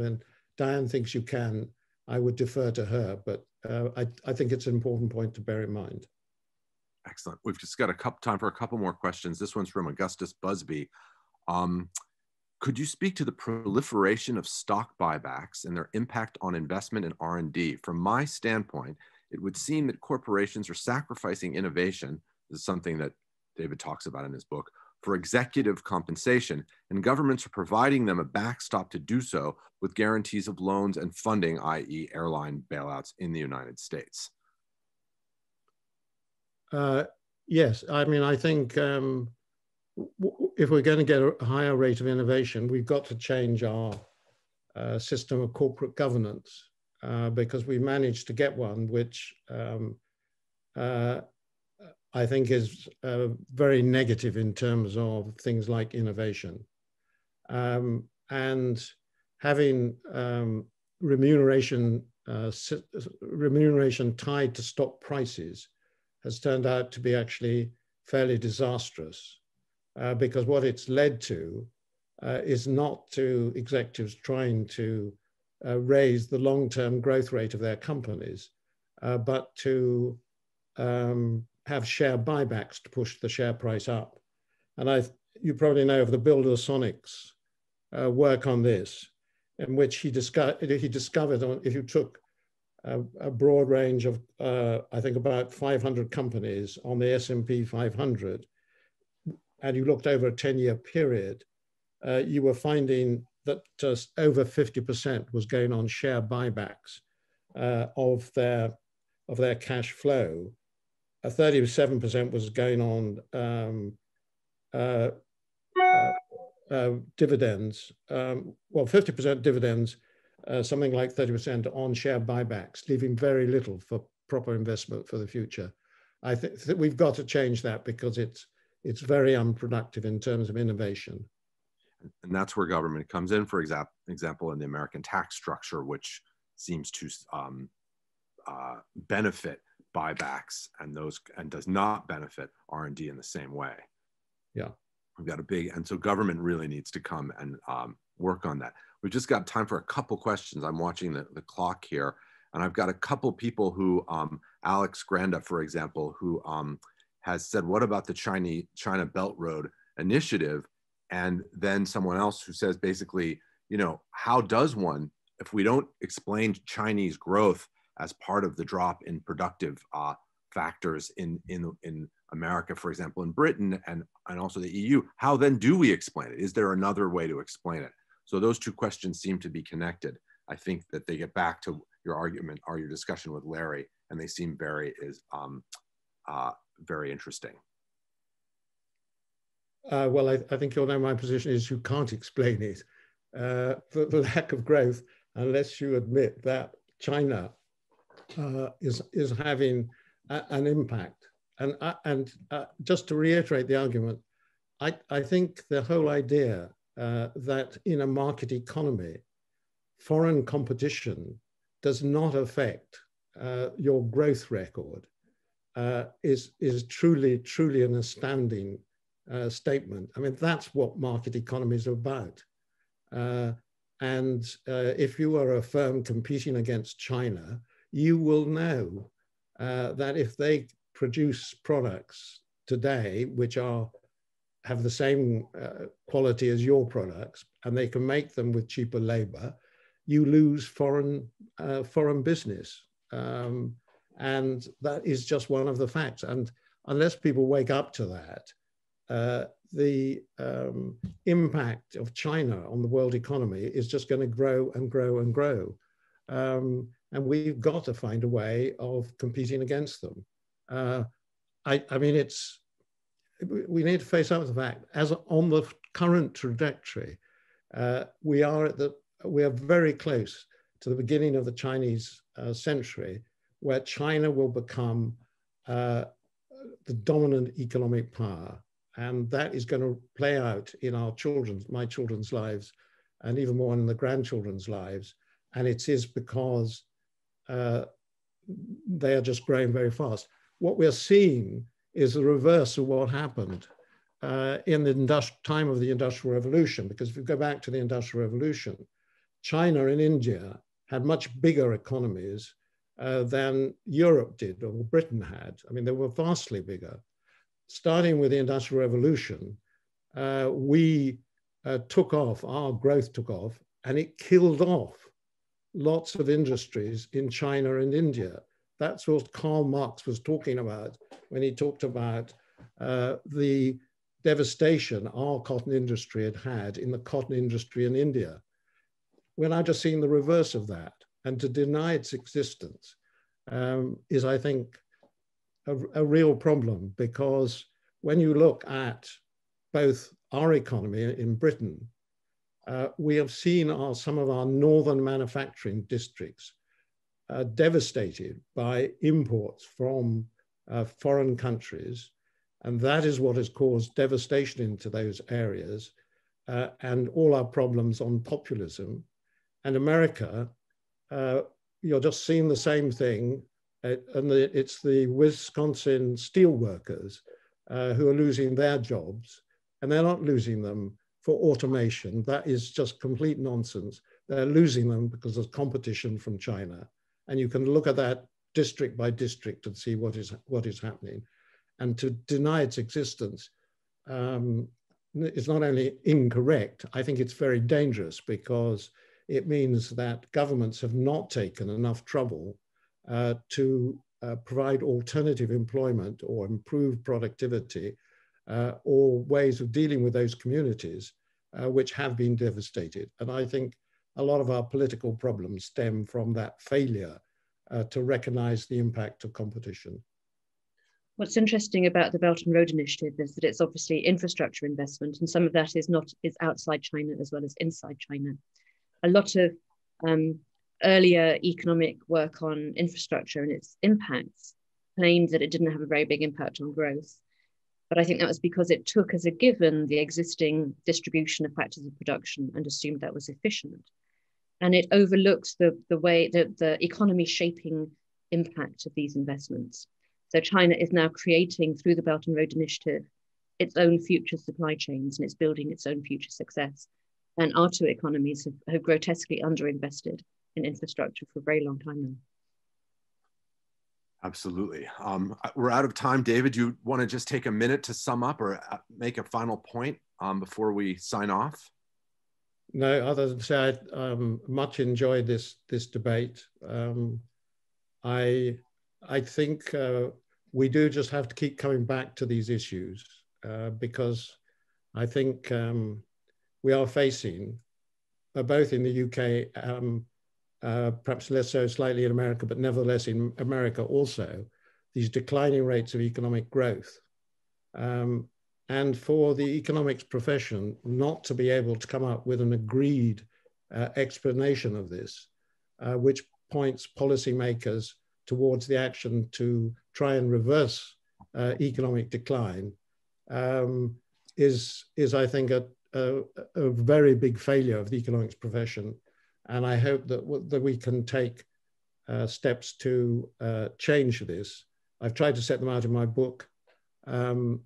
Diane thinks you can, I would defer to her, but I think it's an important point to bear in mind. Excellent. We've just got time for a couple more questions. This one's from Augustus Busby. Could you speak to the proliferation of stock buybacks and their impact on investment in R&D? From my standpoint, it would seem that corporations are sacrificing innovation, this is something that David talks about in his book, for executive compensation, and governments are providing them a backstop to do so with guarantees of loans and funding, i.e. airline bailouts in the United States. Yes, I mean, I think if we're going to get a higher rate of innovation, we've got to change our system of corporate governance because we managed to get one which I think is very negative in terms of things like innovation. And having remuneration tied to stock prices has turned out to be actually fairly disastrous because what it's led to is not to executives trying to raise the long-term growth rate of their companies, but to have share buybacks to push the share price up. And you probably know of the Builder Sonic's work on this, in which he discovered if you took a broad range of, I think about 500 companies on the S&P 500, and you looked over a 10-year period, you were finding that just over 50% was going on share buybacks of their cash flow. 37% was going on dividends, well, 50% dividends, something like 30% on share buybacks, leaving very little for proper investment for the future. I think that we've got to change that because it's very unproductive in terms of innovation. And that's where government comes in, for example, in the American tax structure, which seems to benefit buybacks and does not benefit R&D in the same way. Yeah. We've got and so government really needs to come and work on that. We've just got time for a couple questions. I'm watching the clock here, and I've got a couple people who, Alex Granda, for example, who has said, what about the China Belt Road Initiative? And then someone else who says basically, you know, how does one, if we don't explain Chinese growth as part of the drop in productive factors in America, for example, in Britain and also the EU, how then do we explain it? Is there another way to explain it? So those two questions seem to be connected. I think that they get back to your argument or your discussion with Larry, and they seem very interesting. Well, I think you'll know my position is you can't explain it. The lack of growth, unless you admit that China is having an impact. And just to reiterate the argument, I think the whole idea that in a market economy, foreign competition does not affect your growth record is truly an astounding statement. I mean, that's what market economies are about. And if you are a firm competing against China, you will know that if they produce products today which have the same quality as your products, and they can make them with cheaper labor, you lose foreign business. And that is just one of the facts. And unless people wake up to that, the impact of China on the world economy is just going to grow and grow and grow. And we've got to find a way of competing against them. I mean, we need to face up to the fact, as on the current trajectory, we are very close to the beginning of the Chinese century, where China will become the dominant economic power. And that is going to play out in my children's lives, and even more in the grandchildren's lives. And it is because they are just growing very fast. What we're seeing is the reverse of what happened in the time of the Industrial Revolution. Because if you go back to the Industrial Revolution, China and India had much bigger economies than Europe did or Britain had. I mean, they were vastly bigger. Starting with the Industrial Revolution, we took off, our growth took off, and it killed off lots of industries in China and India. That's what Karl Marx was talking about when he talked about the devastation our cotton industry had in the cotton industry in India. We're now just seeing the reverse of that. And to deny its existence is, I think, a real problem, because when you look at both our economy in Britain, we have seen some of our northern manufacturing districts devastated by imports from foreign countries. And that is what has caused devastation into those areas and all our problems on populism. And America, you're just seeing the same thing. And it's the Wisconsin steel workers who are losing their jobs, and they're not losing them for automation. That is just complete nonsense. They're losing them because of competition from China. And you can look at that district by district and see what is happening. And to deny its existence is not only incorrect, I think it's very dangerous, because it means that governments have not taken enough trouble to provide alternative employment or improve productivity or ways of dealing with those communities which have been devastated. And I think a lot of our political problems stem from that failure to recognize the impact of competition. What's interesting about the Belt and Road Initiative is that it's obviously infrastructure investment, and some of that is outside China as well as inside China. A lot of earlier economic work on infrastructure and its impacts claimed that it didn't have a very big impact on growth. But I think that was because it took as a given the existing distribution of factors of production and assumed that was efficient. And it overlooks the way that the economy shaping impact of these investments. So China is now creating, through the Belt and Road Initiative, its own future supply chains, and it's building its own future success. And our two economies have grotesquely underinvested in infrastructure for a very long time now. Absolutely. We're out of time. David, you want to just take a minute to sum up or make a final point before we sign off? No, other than say I much enjoyed this debate. I think we do just have to keep coming back to these issues because I think we are facing, both in the UK, perhaps less so slightly in America, but nevertheless in America also, these declining rates of economic growth. And for the economics profession not to be able to come up with an agreed explanation of this, which points policymakers towards the action to try and reverse economic decline, is I think a very big failure of the economics profession. And I hope that we can take steps to change this. I've tried to set them out in my book. So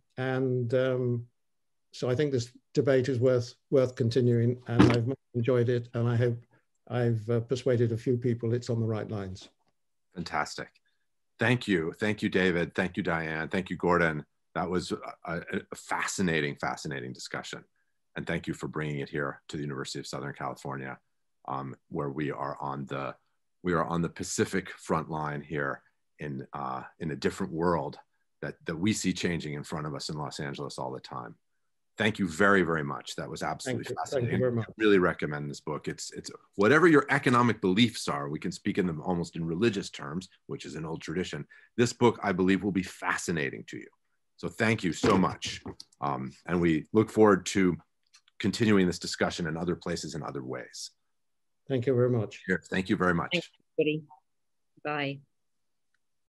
I think this debate is worth continuing, and I've enjoyed it, and I hope I've persuaded a few people it's on the right lines. Fantastic. Thank you. Thank you, David. Thank you, Diane. Thank you, Gordon. That was a fascinating, fascinating discussion. And thank you for bringing it here to the University of Southern California, where we are on the Pacific front line here in a different world that we see changing in front of us in Los Angeles all the time. Thank you very, very much. That was absolutely fascinating. Thank you very much. I really recommend this book. It's whatever your economic beliefs are, we can speak in them almost in religious terms, which is an old tradition. This book, I believe, will be fascinating to you. So thank you so much. And we look forward to continuing this discussion in other places in other ways. Thank you very much. Thank you very much. Thanks, everybody. Bye.